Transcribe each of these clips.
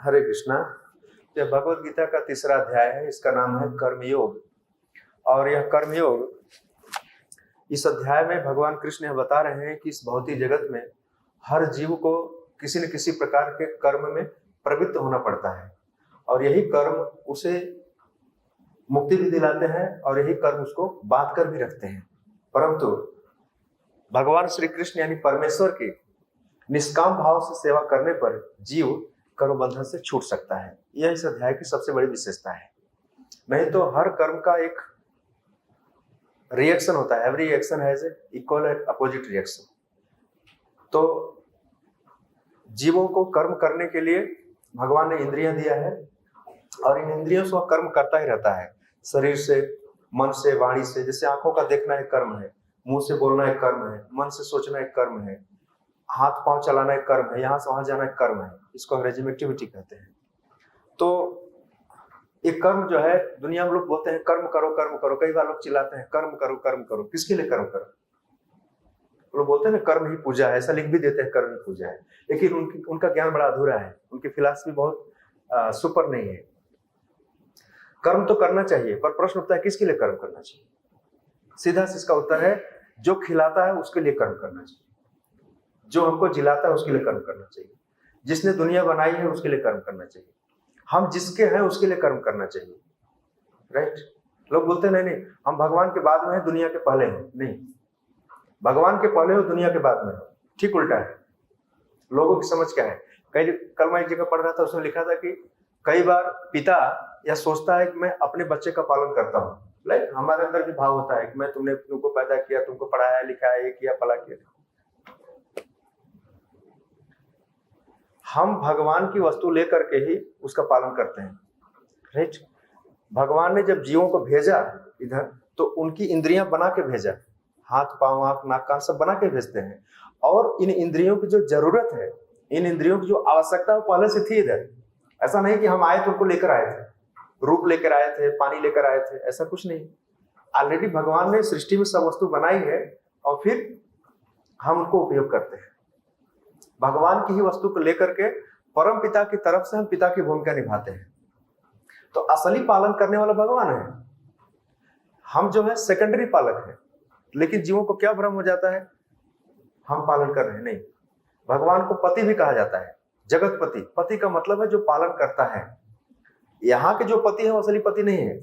हरे कृष्णा। यह भगवत गीता का तीसरा अध्याय है, इसका नाम है कर्मयोग। और यह कर्मयोग, इस अध्याय में भगवान कृष्ण यह बता रहे हैं कि इस भौतिक जगत में हर जीव को किसी न किसी प्रकार के कर्म में प्रवृत्त होना पड़ता है, और यही कर्म उसे मुक्ति भी दिलाते हैं और यही कर्म उसको बांध कर भी रखते हैं। परंतु भगवान श्री कृष्ण यानी परमेश्वर की निष्काम भाव से सेवा करने पर जीव कर्म बंधन से छूट सकता है। यह इस अध्याय की सबसे बड़ी विशेषता है। नहीं तो हर कर्म का एक रिएक्शन होता है, every action has equal and opposite reaction. तो जीवों को कर्म करने के लिए भगवान ने इंद्रियां दिया है, और इन इंद्रियों से वह कर्म करता ही रहता है, शरीर से, मन से, वाणी से। जैसे आंखों का देखना एक कर्म है, मुंह से बोलना एक कर्म है, मन से सोचना एक कर्म है, हाथ पांव चलाना एक कर्म है, यहाँ से वहां जाना एक कर्म है। इसको अंग्रेजी में एक्टिविटी कहते हैं। तो एक कर्म जो है, दुनिया में लोग बोलते हैं कर्म करो कर्म करो। कई बार लोग चिल्लाते हैं कर्म करो कर्म करो। किसके लिए कर्म करो? लोग बोलते हैं ना कर्म ही पूजा है, ऐसा लिख भी देते हैं कर्म ही पूजा है, लेकिन उनका ज्ञान बड़ा अधूरा है, उनकी फिलॉसफी बहुत सुपर नहीं है। कर्म तो करना चाहिए, पर प्रश्न उठता है किसके लिए कर्म करना चाहिए? सीधा सी इसका उत्तर है, जो खिलाता है उसके लिए कर्म करना चाहिए, जो हमको जिलाता है उसके लिए कर्म करना चाहिए, जिसने दुनिया बनाई है उसके लिए कर्म करना चाहिए, हम जिसके हैं उसके लिए कर्म करना चाहिए। राइट? लोग बोलते हैं नहीं हम भगवान के बाद में हैं, दुनिया के पहले हैं। नहीं, भगवान के पहले हो, दुनिया के बाद में हो। ठीक उल्टा है। लोगों की समझ क्या है? कल मैं एक जगह पढ़ रहा था, उसमें लिखा था कि कई बार पिता यह सोचता है कि मैं अपने बच्चे का पालन करता हूँ। लाइक हमारे अंदर भी भाव होता है कि मैं तुमको पैदा किया, तुमको पढ़ाया लिखाया, ये किया फला किया। हम भगवान की वस्तु लेकर के ही उसका पालन करते हैं। राइट? भगवान ने जब जीवों को भेजा इधर, तो उनकी इंद्रियां बना के भेजा, हाथ पांव आंख नाक कान सब बना के भेजते हैं। और इन इंद्रियों की जो जरूरत है, इन इंद्रियों की जो आवश्यकता है, वो पहले से थी इधर। ऐसा नहीं कि हम आए तो उनको लेकर आए थे, रूप लेकर आए थे, पानी लेकर आए थे, ऐसा कुछ नहीं। ऑलरेडी भगवान ने सृष्टि में सब वस्तु बनाई है, और फिर हम उनको उपयोग करते हैं। भगवान की ही वस्तु को लेकर के परम पिता की तरफ से हम पिता की भूमिका निभाते हैं। तो असली पालन करने वाला भगवान है, हम जो है सेकेंडरी पालक हैं। लेकिन जीवों को क्या भ्रम हो जाता है, हम पालन कर रहे हैं। नहीं, भगवान को पति भी कहा जाता है, जगत पति। पति का मतलब है जो पालन करता है। यहाँ के जो पति है वो असली पति नहीं है।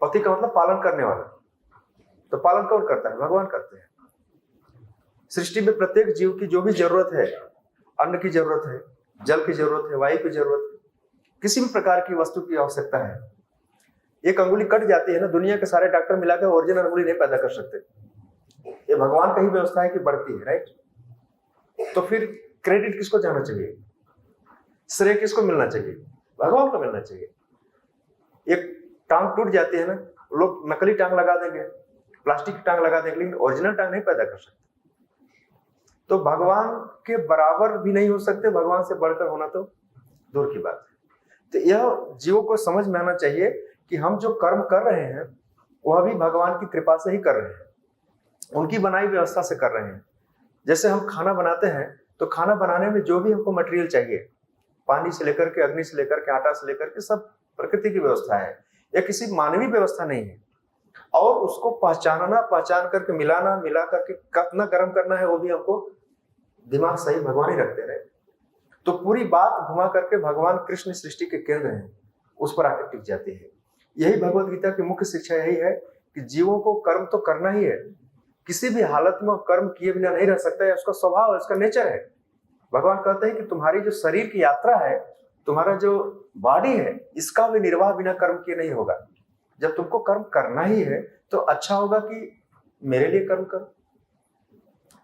पति का मतलब पालन करने वाला। तो पालन कौन करता है? भगवान करते हैं। सृष्टि में प्रत्येक जीव की जो भी जरूरत है, अन्न की जरूरत है, जल की जरूरत है, वायु की जरूरत है, किसी भी प्रकार की वस्तु की आवश्यकता है। एक अंगुली कट जाती है ना, दुनिया के सारे डॉक्टर मिलाकर ओरिजिनल अंगुली नहीं पैदा कर सकते। ये भगवान का ही व्यवस्था है कि बढ़ती है। राइट? तो फिर क्रेडिट किसको जाना चाहिए? श्रेय किसको मिलना चाहिए? भगवान को मिलना चाहिए। एक टांग टूट जाती है ना, लोग नकली टांग लगा देंगे, प्लास्टिक की टांग लगा देंगे, लेकिन ओरिजिनल टांग नहीं पैदा कर सकते। तो भगवान के बराबर भी नहीं हो सकते, भगवान से बढ़कर होना तो दूर की बात है। तो यह जीवों को समझ में आना चाहिए कि हम जो कर्म कर रहे हैं वह भी भगवान की कृपा से ही कर रहे हैं, उनकी बनाई व्यवस्था से कर रहे हैं। जैसे हम खाना बनाते हैं, तो खाना बनाने में जो भी हमको मटेरियल चाहिए, पानी से लेकर के, अग्नि से लेकर के, आटा से लेकर के, सब प्रकृति की व्यवस्था है, यह किसी मानवीय व्यवस्था नहीं है। और उसको पहचान करके मिला करके कितना गर्म करना है, वो भी हमको दिमाग सही भगवान ही रखते रहे। तो पूरी बात घुमा करके भगवान कृष्ण सृष्टि के केंद्र हैं, उस पर आकर टिक जाती है। यही भगवत गीता की मुख्य शिक्षा यही है कि जीवों को कर्म तो करना ही है। किसी भी हालत में कर्म किए बिना नहीं रह सकता है, उसका स्वभाव है, उसका नेचर है। भगवान कहते हैं कि तुम्हारी जो शरीर की यात्रा है, तुम्हारा जो बॉडी है, इसका भी निर्वाह बिना कर्म किए नहीं होगा। जब तुमको कर्म करना ही है तो अच्छा होगा कि मेरे लिए कर्म करो।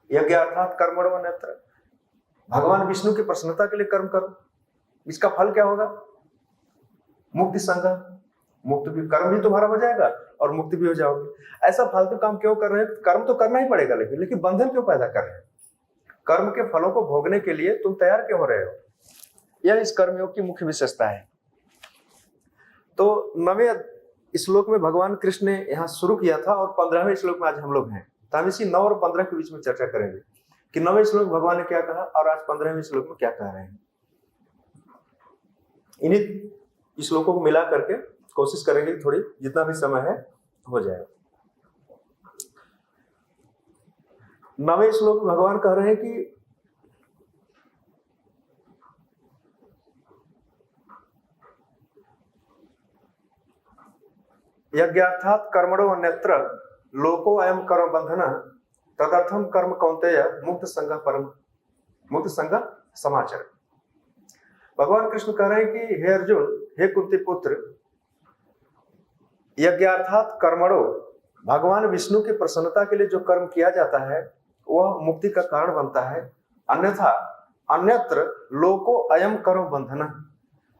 यज्ञ अर्थात कर्मणो अन्यत्र। भगवान विष्णु की प्रसन्नता के लिए कर्म करो। इसका फल क्या होगा? मुक्ति संगम। मुक्त भी, कर्म भी तुम्हारा हो जाएगा और मुक्ति भी हो जाओगे। ऐसा फालतू काम क्यों कर रहे हैं? कर्म तो करना ही पड़ेगा, लेकिन बंधन क्यों पैदा कर रहे हैं? कर्म के फलों को भोगने के लिए तुम तैयार क्यों हो रहे हो? यह इस कर्मयोग की मुख्य विशेषता है। तो 9वें श्लोक में भगवान कृष्ण ने यहाँ शुरू किया था, और 15वें श्लोक में आज हम लोग हैं। तो हम इसी 9 और 15 के बीच में चर्चा करेंगे कि 9वें श्लोक भगवान ने क्या कहा और आज 15वें श्लोक में क्या कह रहे हैं। इन्हीं श्लोकों को मिला करके कोशिश करेंगे थोड़ी, जितना भी समय है हो जाए। 9वें श्लोक में भगवान कह रहे हैं कि यज्ञार्थात् कर्मणो अन्यत्र लोको अयम कर्म बंधन तदर्थम कर्म कौन्तेय मुक्त संग समाचर। भगवान कृष्ण कह रहे हैं कि हे अर्जुन, हे कुंती पुत्र, यज्ञार्थात् कर्मणो, भगवान विष्णु की प्रसन्नता के लिए जो कर्म किया जाता है वह मुक्ति का कारण बनता है। अन्यथा अन्यत्र लोको अयम कर्म बंधन,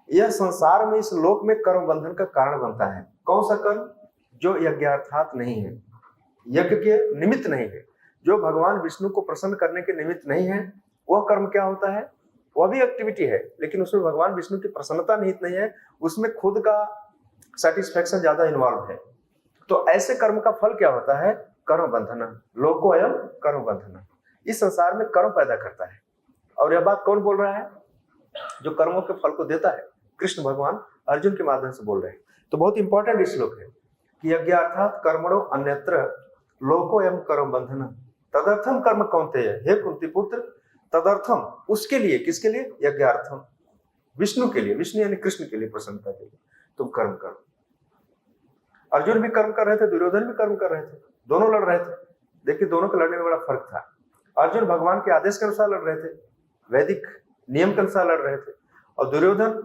यह संसार में, इस लोक में कर्म बंधन का कारण बनता है। कौन सा कर्म? जो यज्ञार्थात नहीं है, यज्ञ के निमित्त नहीं है, जो भगवान विष्णु को प्रसन्न करने के निमित्त नहीं है, वह कर्म क्या होता है? वह भी एक्टिविटी है, लेकिन उसमें भगवान विष्णु की प्रसन्नता निहित नहीं है, उसमें खुद का सेटिस्फेक्शन ज्यादा इन्वॉल्व है। तो ऐसे कर्म का फल क्या होता है? कर्म बंधन, लोको अयम कर्म बंधन। इस संसार में कर्म पैदा करता है। और यह बात कौन बोल रहा है? जो कर्मों के फल को देता है, कृष्ण भगवान अर्जुन के माध्यम से बोल रहे हैं। तो बहुत इंपॉर्टेंट श्लोक है कि यज्ञार्थात् कर्मणो अन्यत्र लोको अयम कर्म बंधन तदर्थम कर्म कौन्तेय, हे कुंती पुत्र, तदर्थम, उसके लिए, किसके लिए? यज्ञार्थम, विष्णु के लिए, विष्णु यानी कृष्ण के लिए, प्रसन्नता के लिए तुम कर्म करो। अर्जुन भी कर्म कर रहे थे, दुर्योधन भी कर्म कर रहे थे, दोनों लड़ रहे थे। देखिए दोनों के लड़ने में बड़ा फर्क था। अर्जुन भगवान के आदेश के अनुसार लड़ रहे थे, वैदिक नियम के अनुसार लड़ रहे थे, और दुर्योधन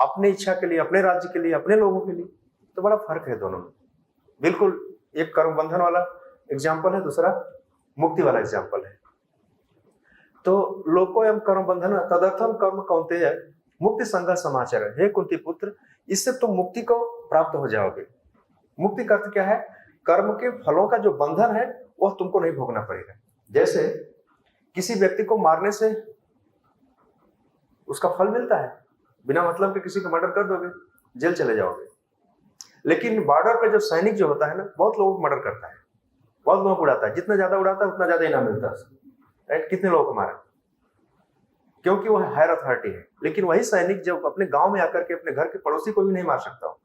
अपनी इच्छा के लिए, अपने राज्य के लिए, अपने लोगों के लिए। तो बड़ा फर्क है दोनों में, बिल्कुल। एक कर्म बंधन वाला एग्जाम्पल है, दूसरा मुक्ति वाला एग्जाम्पल है। तो लोको एवं कर्म बंधन तदर्थम कर्म कौन्तेय मुक्ति संग समाचार, हे कुंती पुत्र, इससे तुम मुक्ति को प्राप्त हो जाओगे। मुक्ति का अर्थ क्या है? कर्म के फलों का जो बंधन है वह तुमको नहीं भोगना पड़ेगा। जैसे किसी व्यक्ति को मारने से उसका फल मिलता है, बिना मतलब के किसी को मर्डर कर दोगे, जेल चले जाओगे। लेकिन बॉर्डर पे जो सैनिक जो होता है ना, बहुत लोगों को मर्डर करता है, बहुत लोगों को उड़ाता है, जितना ज्यादा उड़ाता है उतना ज्यादा इनाम मिलता है, राइट? कितने लोगों को मारा, क्योंकि वह हायर अथॉरिटी है। लेकिन वही सैनिक जब अपने गांव में आकर के अपने घर के पड़ोसी को भी नहीं मार सकता हो,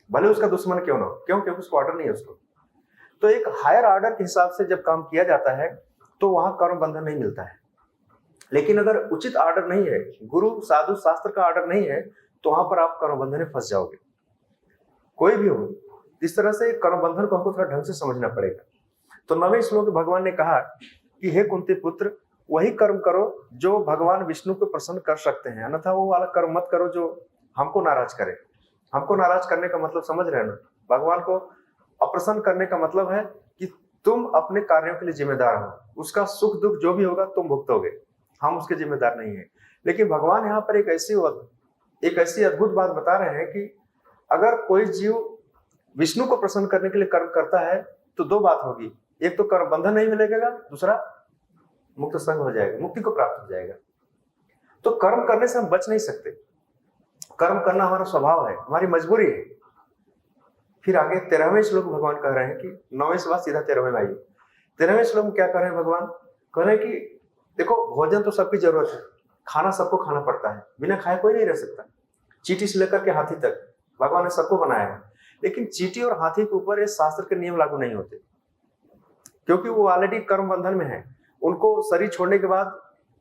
भले उसका दुश्मन क्यों ना हो, क्यों? क्योंकि उसको ऑर्डर नहीं है उसको। तो एक हायर ऑर्डर के हिसाब से जब काम किया जाता है तो वहां कर्म बंधन नहीं मिलता है। लेकिन अगर उचित ऑर्डर नहीं है, गुरु साधु शास्त्र का ऑर्डर नहीं है, तो वहां पर आप कर्म बंधन में फंस जाओगे, कोई भी हो। इस तरह से कर्म बंधन को हमको थोड़ा ढंग से समझना पड़ेगा। तो 9वें श्लोक में भगवान ने कहा कि हे कुंती पुत्र, वही कर्म करो जो भगवान विष्णु को प्रसन्न कर सकते हैं, अन्यथा वो वाला कर्म मत करो जो हमको नाराज करे। हमको नाराज करने का मतलब समझ रहे हैं ना? भगवान को अप्रसन्न करने का मतलब है कि तुम अपने कार्यों के लिए जिम्मेदार हो, उसका सुख दुख जो भी होगा तुम भुगतोगे, हम उसके जिम्मेदार नहीं है। लेकिन भगवान यहाँ पर एक ऐसी अद्भुत बात बता रहे हैं कि अगर कोई जीव विष्णु को प्रसन्न करने के लिए कर्म करता है तो दो बात होगी, एक तो कर्म बंधन नहीं मिलेगा, दूसरा मुक्त संग हो जाएगा, मुक्ति को प्राप्त हो जाएगा। तो कर्म करने से हम बच नहीं सकते, कर्म करना हमारा स्वभाव है, हमारी मजबूरी है। फिर आगे 13वें श्लोक में भगवान कह रहे हैं कि 9वें से बाद सीधा 13वें में आइए। 13वें श्लोक में क्या कह रहे हैं भगवान? कह रहे हैं कि देखो, भोजन तो सबकी जरूरत है, खाना सबको खाना पड़ता है, बिना खाए कोई नहीं रह सकता। चींटी से लेकर के हाथी तक भगवान ने सबको बनाया है। लेकिन चींटी और हाथी के ऊपर ये शास्त्र के नियम लागू नहीं होते, क्योंकि वो ऑलरेडी कर्म बंधन में है। उनको शरीर छोड़ने के बाद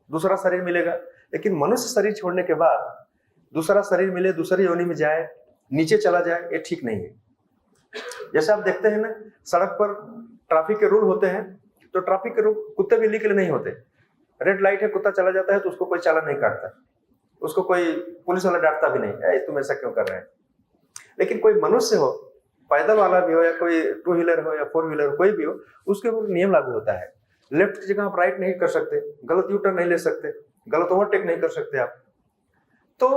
दूसरा शरीर मिलेगा, लेकिन मनुष्य शरीर छोड़ने के बाद दूसरा शरीर मिले, दूसरी योनि में जाए, नीचे चला जाए, ये ठीक नहीं है। जैसे आप देखते हैं ना, सड़क पर ट्रैफिक के रूल होते हैं, तो ट्रैफिक के रूल कुत्ते बिल्ली के लिए नहीं होते। रेड लाइट है, कुत्ता चला जाता है तो उसको कोई चालान नहीं काटता, उसको कोई पुलिस वाला डांटता भी नहीं, तुम ऐसा क्यों कर रहे हैं। लेकिन कोई मनुष्य हो, पैदल वाला भी हो या कोई 2 व्हीलर हो या 4 व्हीलर हो, कोई भी हो, उसके ऊपर नियम लागू होता है। लेफ्ट की जगह आप राइट नहीं कर सकते, गलत यू टर्न नहीं ले सकते, गलत ओवरटेक नहीं कर सकते आप। तो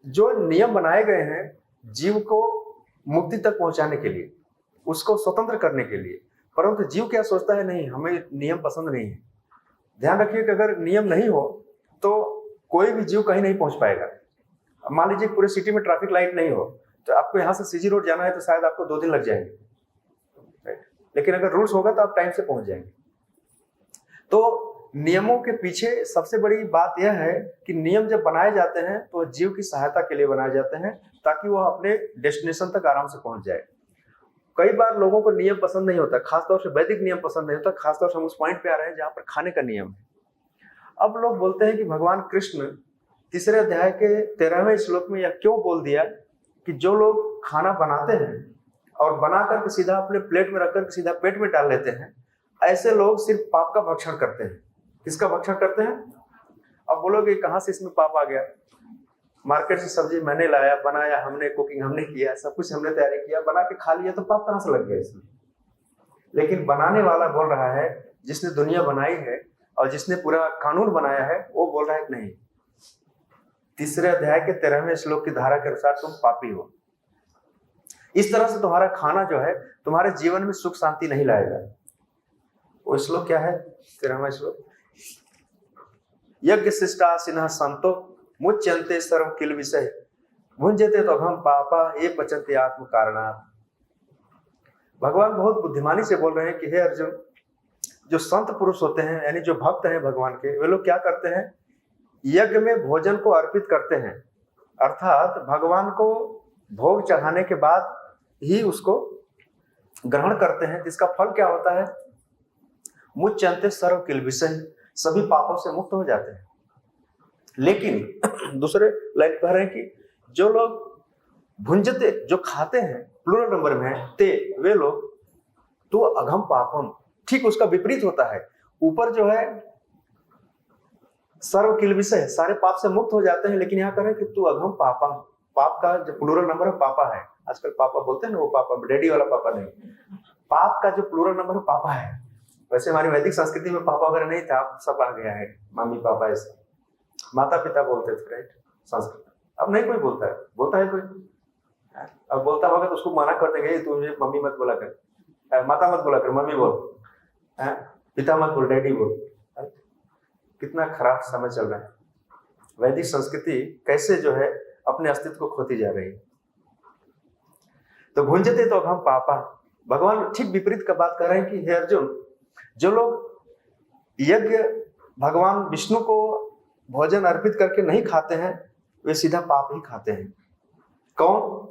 जो नियम बनाए गए हैं जीव को मुक्ति तक पहुंचाने के लिए, उसको स्वतंत्र करने के लिए, परंतु जीव क्या सोचता है, नहीं हमें नियम पसंद नहीं है। ध्यान रखिए कि अगर नियम नहीं हो तो कोई भी जीव कहीं नहीं पहुंच पाएगा। मान लीजिए पूरे सिटी में ट्रैफिक लाइट नहीं हो, तो आपको यहाँ से सीजी रोड जाना है तो शायद आपको 2 दिन लग जाएंगे, राइट? लेकिन अगर रूल्स होगा तो आप टाइम से पहुंच जाएंगे। तो नियमों के पीछे सबसे बड़ी बात यह है कि नियम जब बनाए जाते हैं तो जीव की सहायता के लिए बनाए जाते हैं, ताकि वह अपने डेस्टिनेशन तक आराम से पहुंच जाए। कई बार लोगों को नियम पसंद नहीं होता, खासतौर से वैदिक नियम पसंद नहीं होता। खासतौर से हम उस पॉइंट पे आ रहे हैं जहां पर खाने का नियम है। अब लोग बोलते हैं कि भगवान कृष्ण तीसरे अध्याय के 13वें श्लोक में यह क्यों बोल दिया कि जो लोग खाना बनाते हैं और बना करके सीधा अपने प्लेट में रखकर सीधा पेट में डाल लेते हैं, ऐसे लोग सिर्फ पाप का भक्षण करते हैं। किसका भक्षण करते हैं? अब बोलोगे कहां से इसमें पाप आ गया? मार्केट से सब्जी मैंने लाया, बनाया हमने, कुकिंग हमने किया, सब कुछ हमने तैयारी किया, बना के खा लिया, तो पाप कहां से लग गया इसमें? लेकिन बनाने वाला बोल रहा है, जिसने दुनिया बनाई है और जिसने पूरा कानून बनाया है, वो बोल रहा है कि नहीं, तीसरे अध्याय के 13वें श्लोक की धारा के अनुसार तुम पापी हो। इस तरह से तुम्हारा खाना जो है तुम्हारे जीवन में सुख शांति नहीं लाएगा। वो श्लोक क्या है? 13वां श्लोक, यज्ञ शिष्टा सिन्हा संतो मुच्यन्ते सर्व किल विषय भुंजते तो हम पापा ये पचन्ते आत्म कारणात्। भगवान बहुत बुद्धिमानी से बोल रहे हैं कि हे अर्जुन, जो संत पुरुष होते हैं यानी जो भक्त हैं भगवान के, वे लोग क्या करते हैं? यज्ञ में भोजन को अर्पित करते हैं, अर्थात भगवान को भोग चढ़ाने के बाद ही उसको ग्रहण करते हैं। इसका फल क्या होता है? मुच्यन्ते सर्व किल विषय, सभी पापों से मुक्त हो जाते हैं। लेकिन दूसरे लाइन कह रहे हैं कि जो लोग भुंजते, जो खाते हैं, प्लूरल नंबर में है, ते, वे लोग, तो अघम पापम, ठीक उसका विपरीत होता है। ऊपर जो है सर्व किल विषय, सारे पाप से मुक्त हो जाते हैं, लेकिन यहाँ कह रहे हैं कि तू अघम पापा, पाप का जो प्लूरल नंबर है पापा है। आजकल पापा बोलते हैं ना, वो पापा डैडी वाला पापा नहीं, पाप का जो प्लूरल नंबर है पापा है। वैसे हमारी वैदिक संस्कृति में पापा वगैरह नहीं था, अब सब आ गया है, मम्मी पापा, ऐसे माता पिता बोलते थे, राइट? संस्कृत अब नहीं कोई बोलता है। बोलता है कोई? अब बोलता होगा तो उसको मना कर देंगे, तू मुझे मम्मी मत बोला कर, माता मत बोला कर, मम्मी बोल, पिता मत बोल, डैडी बोल। कितना खराब समय चल रहा है। वैदिक संस्कृति कैसे जो है अपने अस्तित्व को खोती जा रही है। तो भुंजते तो हम पापा, भगवान ठीक विपरीत का बात कर रहे हैं कि हे अर्जुन, जो लोग यज्ञ भगवान विष्णु को भोजन अर्पित करके नहीं खाते हैं, वे सीधा पाप ही खाते हैं। कौन?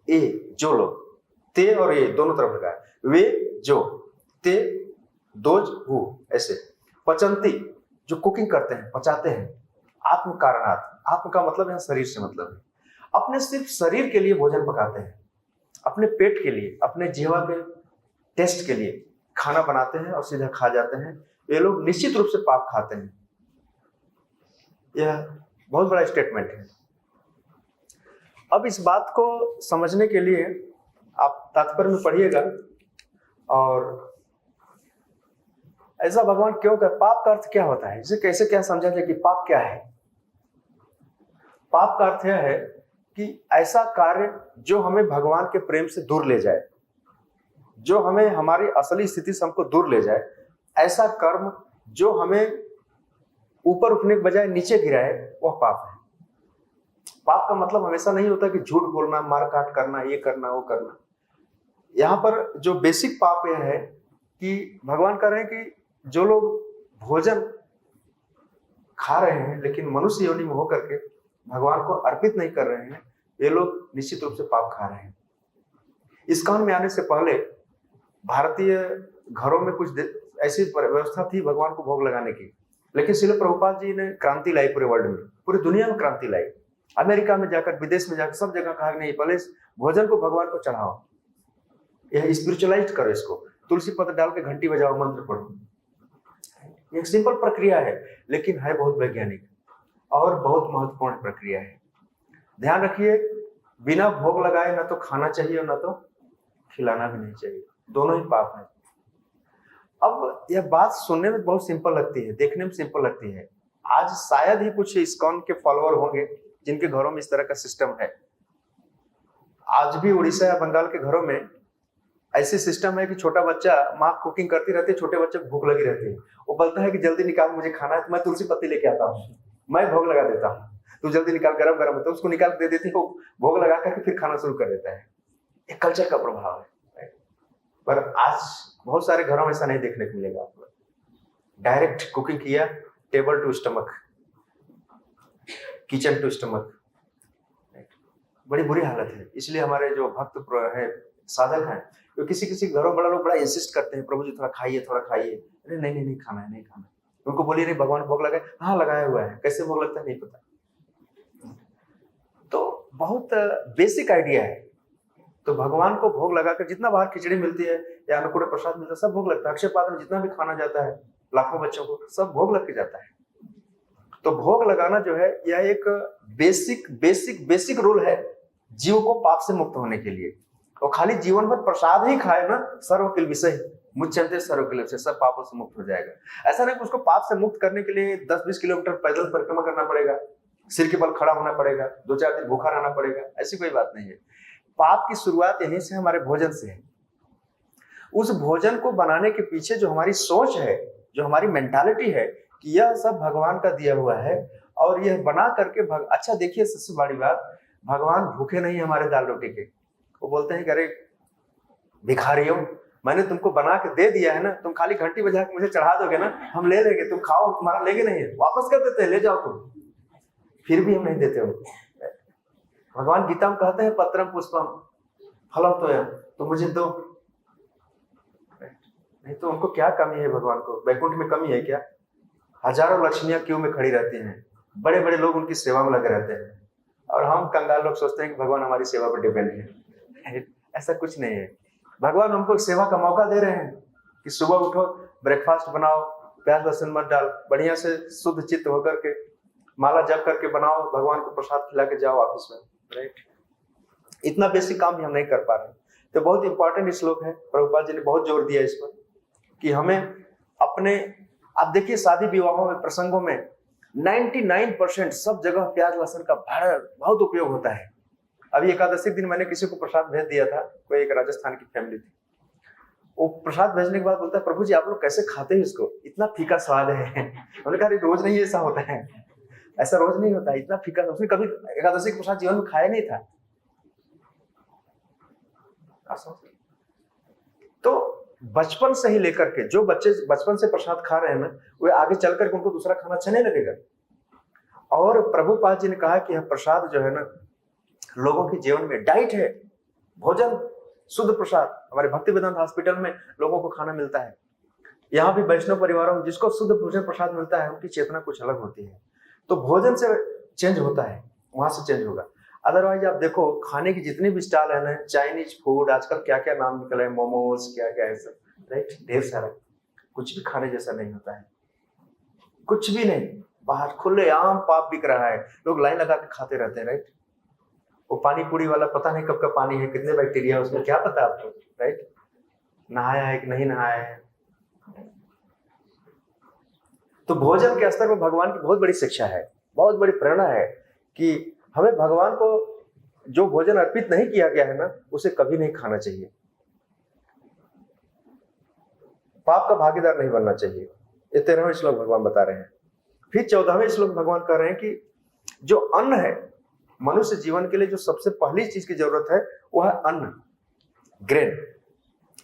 ए, जो लोग, ते और ए दोनों तरफ लगा है, वे जो, ते दोज हु, ऐसे पचंती, जो कुकिंग करते हैं, पचाते हैं, आत्म कारणात्, आत्म का मतलब है शरीर से मतलब है, अपने सिर्फ शरीर के लिए भोजन पकाते हैं, अपने पेट के लिए, अपने जीवा के टेस्ट के लिए खाना बनाते हैं और सीधा खा जाते हैं। ये लोग निश्चित रूप से पाप खाते हैं। यह बहुत बड़ा स्टेटमेंट है। अब इस बात को समझने के लिए आप तात्पर्य में पढ़िएगा, और ऐसा भगवान क्यों कर, पाप का अर्थ क्या होता है, इसे कैसे क्या समझा जाए कि पाप क्या है? पाप का अर्थ यह है कि ऐसा कार्य जो हमें भगवान के प्रेम से दूर ले जाए, जो हमें हमारी असली स्थिति से हमको दूर ले जाए, ऐसा कर्म जो हमें ऊपर उठने के बजाय नीचे गिराए, वह पाप है। पाप का मतलब हमेशा नहीं होता कि झूठ बोलना, मार काट करना, ये करना, वो करना। यहाँ पर जो बेसिक पाप यह है कि भगवान कह रहे हैं कि जो लोग भोजन खा रहे हैं लेकिन मनुष्य योनि में होकर के भगवान को अर्पित नहीं कर रहे हैं, ये लोग निश्चित रूप से पाप खा रहे हैं। इस कान में आने से पहले भारतीय घरों में कुछ ऐसी व्यवस्था थी भगवान को भोग लगाने की, लेकिन श्रील प्रभुपाद जी ने क्रांति लाई, पूरे वर्ल्ड में, पूरी दुनिया में क्रांति लाई। अमेरिका में जाकर, विदेश में जाकर, सब जगह कहा नहीं, पहले भोजन को भगवान को चढ़ाओ, यह स्पिरिचुअलाइज करो, इसको तुलसी पत्र डाल के घंटी बजाओ, मंत्र पढ़ो। एक सिंपल प्रक्रिया है, लेकिन है बहुत वैज्ञानिक और बहुत महत्वपूर्ण प्रक्रिया है। ध्यान रखिए, बिना भोग लगाए ना तो खाना चाहिए और ना तो खिलाना भी नहीं चाहिए, दोनों ही पाप है। अब यह बात सुनने में बहुत सिंपल लगती है, देखने में सिंपल लगती है। आज शायद ही कुछ इस्कॉन के फॉलोअर होंगे जिनके घरों में इस तरह का सिस्टम है। आज भी उड़ीसा या बंगाल के घरों में ऐसे सिस्टम है कि छोटा बच्चा, माँ कुकिंग करती रहती है, छोटे बच्चे को भूख लगी रहती है, वो बोलता है कि जल्दी निकाल, मुझे खाना है, तो मैं तुलसी पत्ती लेके आता हूँ, मैं भोग लगा देता हूँ, तू जल्दी निकाल, गरम गरम होता है, उसको निकाल दे देती है, वो भोग लगा करके फिर खाना शुरू कर देता है। एक कल्चर का प्रभाव है, पर आज बहुत सारे घरों में ऐसा नहीं देखने को मिलेगा आपको। डायरेक्ट कुकिंग किया, table to stomach, kitchen to stomach. बड़ी बुरी हालत है। इसलिए हमारे जो भक्त है, साधक हैं, तो किसी किसी घरों बड़ा लोग बड़ा इंसिस्ट करते हैं, प्रभु जी थोड़ा खाइए, थोड़ा खाइए। अरे नहीं नहीं नहीं खाना है, नहीं खाना है। उनको बोलिए नहीं भगवान भोग लगाए, हाँ लगाया हुआ है, कैसे भोग लगता है नहीं पता। तो बहुत बेसिक आइडिया है। तो भगवान को भोग लगाकर जितना बाहर खिचड़ी मिलती है या अन्नकूट प्रसाद मिलता है, सब भोग लगता है। अक्षय पात्र में जितना भी खाना जाता है लाखों बच्चों को, सब भोग लग के जाता है। तो भोग लगाना जो है यह एक बेसिक बेसिक बेसिक रूल है जीव को पाप से मुक्त होने के लिए। और खाली जीवन भर प्रसाद ही खाए ना, सर्व किल विषय मुच्यन्ते सर्व किल विषय, सब पापों से मुक्त हो जाएगा। ऐसा नहीं कि उसको पाप से मुक्त करने के लिए 10-20 किलोमीटर पैदल परिक्रमा करना पड़ेगा, सिर के बल खड़ा होना पड़ेगा, 2-4 दिन भूखा रहना पड़ेगा, ऐसी कोई बात नहीं है। पाप की शुरुआत यहीं से, हमारे भोजन से है। उस भोजन को बनाने के पीछे जो हमारी सोच है, जो हमारी मेंटालिटी है कि यह सब भगवान का दिया हुआ है और यह बना करके अच्छा देखिए, सबसे बड़ी बात, भगवान भूखे नहीं हमारे दाल रोटी के। वो बोलते हैं कि अरे भिखारियों, मैंने तुमको बना के दे दिया है ना, तुम खाली घंटी बजा के मुझे चढ़ा दोगे ना, हम ले लेंगे, तुम खाओ, तुम्हारा लेंगे नहीं है, वापस कर देते हैं, ले जाओ तुम। फिर भी हम नहीं देते हो। भगवान गीता में कहते हैं पत्रम पुष्पम फलम तोयम, तो मुझे दो। नहीं तो उनको क्या कमी है, भगवान को वैकुंठ में कमी है क्या? हजारों लक्ष्मियां क्यों में खड़ी रहती हैं, बड़े बड़े लोग उनकी सेवा में लगे रहते हैं, और हम कंगाल लोग सोचते हैं कि भगवान हमारी सेवा पर डिपेंड है। ऐसा कुछ नहीं है। भगवान हमको सेवा का मौका दे रहे हैं कि सुबह उठो, ब्रेकफास्ट बनाओ, प्याज लहसुन मत डाल, बढ़िया से शुद्ध चित्त होकर के माला जप करके बनाओ, भगवान को प्रसाद खिला के जाओ ऑफिस में, राइट। इतना बेसिक काम भी हम नहीं कर पा रहे। तो बहुत इंपॉर्टेंट श्लोक है, प्रभुपाद जी ने बहुत जोर दिया इस पर कि हमें अपने, आप देखिए शादी विवाहों में, प्रसंगों में 99% सब जगह प्याज लहसुन का बहुत उपयोग होता है। अभी एकादशी दिन मैंने किसी को प्रसाद भेज दिया था, कोई एक राजस्थान की फैमिली थी। वो प्रसाद भेजने के बाद बोलता है, प्रभु जी आप लोग कैसे खाते हैं इसको, इतना फीका स्वाद है। उन्होंने कहा रोज नहीं ऐसा होता है, ऐसा रोज नहीं होता है, इतना फीका। उसने कभी एकादशी का प्रसाद जीवन में खाया नहीं था। तो बचपन से ही लेकर के जो बच्चे बचपन से प्रसाद खा रहे हैं ना, वे आगे चलकर उनको दूसरा खाना अच्छा नहीं लगेगा। और प्रभुपाद जी ने कहा कि यह प्रसाद जो है ना, लोगों के जीवन में डाइट है, भोजन, शुद्ध प्रसाद। हमारे भक्ति वेदांत हॉस्पिटल में लोगों को खाना मिलता है। यहाँ भी वैष्णव परिवारों में जिसको शुद्ध भोजन प्रसाद मिलता है, उनकी चेतना कुछ अलग होती है। तो भोजन से चेंज होता है, वहां से चेंज होगा। अदरवाइज आप देखो खाने की जितनी भी स्टाइल है ना, चाइनीज फूड, आजकल क्या क्या नाम निकले हैं, मोमोज, क्या क्या है सब, राइट, ढेर सारा, कुछ भी खाने जैसा नहीं होता है, कुछ भी नहीं। बाहर खुले आम पाप बिक रहा है, लोग लाइन लगा के खाते रहते हैं, राइट। वो पानी पूरी वाला पता नहीं कब का पानी है, कितने बैक्टीरिया उसमें, क्या पता आपको, राइट, नहाया है कि नहीं नहाया है। तो भोजन के स्तर पर भगवान की बहुत बड़ी शिक्षा है, बहुत बड़ी प्रेरणा है कि हमें भगवान को जो भोजन अर्पित नहीं किया गया है ना, उसे कभी नहीं खाना चाहिए, पाप का भागीदार नहीं बनना चाहिए। ये 13वें श्लोक भगवान बता रहे हैं। फिर 14वें श्लोक भगवान कह रहे हैं कि जो अन्न है मनुष्य जीवन के लिए, जो सबसे पहली चीज की जरूरत है वह है अन्न, ग्रेन।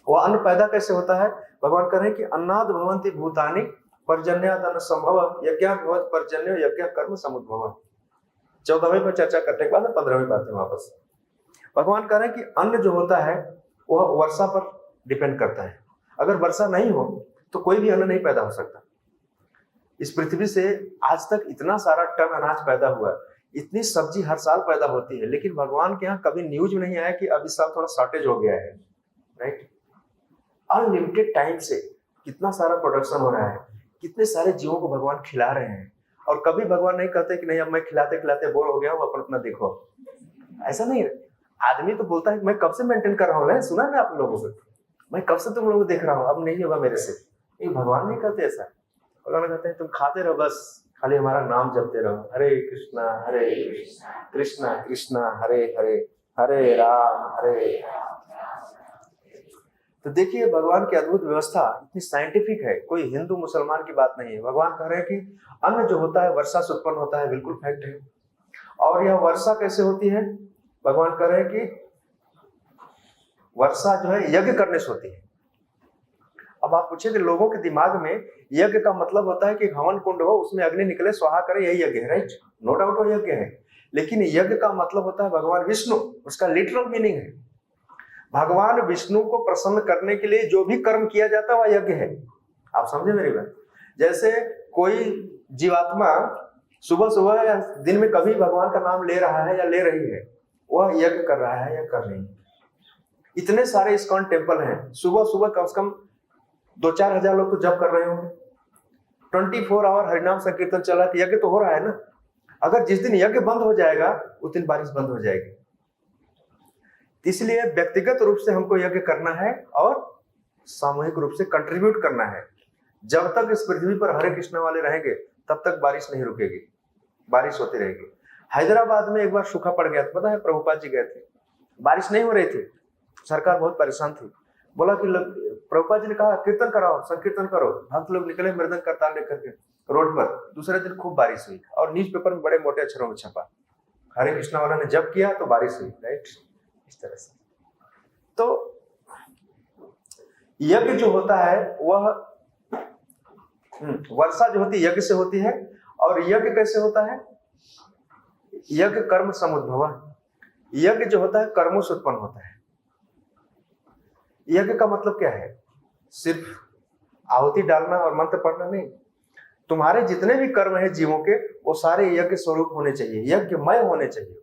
वह अन्न पैदा कैसे होता है? भगवान कह रहे हैं कि अन्नाद भवन्ति भूतानि पर्जन्याद अन्न संभव यज्ञात् भवति पर्जन्यो यज्ञ कर्म समुद्भव। 14वें पर चर्चा करने के बाद 15वें बात है वापस। भगवान कह रहे हैं कि अन्न जो होता है वह वर्षा पर डिपेंड करता है। अगर वर्षा नहीं हो तो कोई भी अन्न नहीं पैदा हो सकता। इस पृथ्वी से आज तक इतना सारा टन अनाज पैदा हुआ, इतनी सब्जी हर साल पैदा होती है, लेकिन भगवान के यहाँ कभी न्यूज में नहीं आया कि अब इस साल थोड़ा शॉर्टेज हो गया है, राइट। अनलिमिटेड टाइम से कितना सारा प्रोडक्शन हो रहा है, कितने सारे जीवों को भगवान खिला रहे हैं, और कभी भगवान नहीं कहते कि नहीं अब मैं खिलाते खिलाते बोर हो गया हूँ, अपना अपना देखो। ऐसा नहीं है। आदमी तो बोलता है मैं कब से मेंटेन कर रहा हूँ, सुना ना आप लोगों से, मैं कब से तुम लोगों को देख रहा हूँ, अब नहीं होगा मेरे से। ये भगवान नहीं कहते ऐसा। भगवान कहते हैं तुम खाते रहो, बस खाली हमारा नाम जपते रहो, हरे कृष्णा कृष्णा कृष्णा हरे हरे, हरे राम। तो देखिए भगवान की अद्भुत व्यवस्था इतनी साइंटिफिक है, कोई हिंदू मुसलमान की बात नहीं है। भगवान कह रहे हैं कि अन्न जो होता है वर्षा से उत्पन्न होता है, बिल्कुल फैक्ट है। और यह वर्षा कैसे होती है? भगवान कह रहे हैं कि वर्षा जो है यज्ञ करने से होती है। अब अब आप पूछिए कि लोगों के दिमाग में यज्ञ का मतलब होता है कि हवन कुंड हो, उसमें अग्नि निकले, स्वाहा करे, यही यज्ञ है, राइट? नो डाउट वो यज्ञ है। लेकिन यज्ञ का मतलब होता है भगवान विष्णु, उसका लिटरल मीनिंग है भगवान विष्णु को प्रसन्न करने के लिए जो भी कर्म किया जाता है वह यज्ञ है। आप समझे मेरी बात? जैसे कोई जीवात्मा सुबह सुबह या दिन में कभी भगवान का नाम ले रहा है या ले रही है, वह यज्ञ कर रहा है या कर रही है। इतने सारे इस्कॉन टेम्पल हैं, सुबह सुबह कम से कम 2-4 हजार लोग तो जप कर रहे होंगे, 24 आवर हरिनाम संकीर्तन चल रहा है, यज्ञ तो हो रहा है ना। अगर जिस दिन यज्ञ बंद हो जाएगा उस दिन बारिश बंद हो जाएगी। इसलिए व्यक्तिगत रूप से हमको यज्ञ करना है और सामूहिक रूप से कंट्रीब्यूट करना है। जब तक इस पृथ्वी पर हरे कृष्ण वाले रहेंगे तब तक बारिश नहीं रुकेगी, बारिश होती रहेगी। हैदराबाद में एक बार सूखा पड़ गया था, पता है? प्रभुपाद जी गए थे, बारिश नहीं हो रही थी, सरकार बहुत परेशान थी। बोला कि प्रभुपाद जी ने कहा कीर्तन कराओ, संकीर्तन करो। भक्त लोग निकले मृदंग करताल लेकर के रोड पर। दूसरे दिन खूब बारिश हुई और न्यूज़पेपर में बड़े मोटे अक्षरों में छपा, हरे कृष्णा वाला ने जब किया तो बारिश हुई, राइट? इस तरह से तो यज्ञ जो होता है वह वर्षा जो होती है यज्ञ से होती है। और यज्ञ कैसे होता है? यज्ञ कर्म समुद्भव। यज्ञ जो होता है कर्मों से उत्पन्न होता है। यज्ञ का मतलब क्या है? सिर्फ आहुति डालना और मंत्र पढ़ना नहीं। तुम्हारे जितने भी कर्म हैं जीवों के, वो सारे यज्ञ स्वरूप होने चाहिए, यज्ञमय होने चाहिए,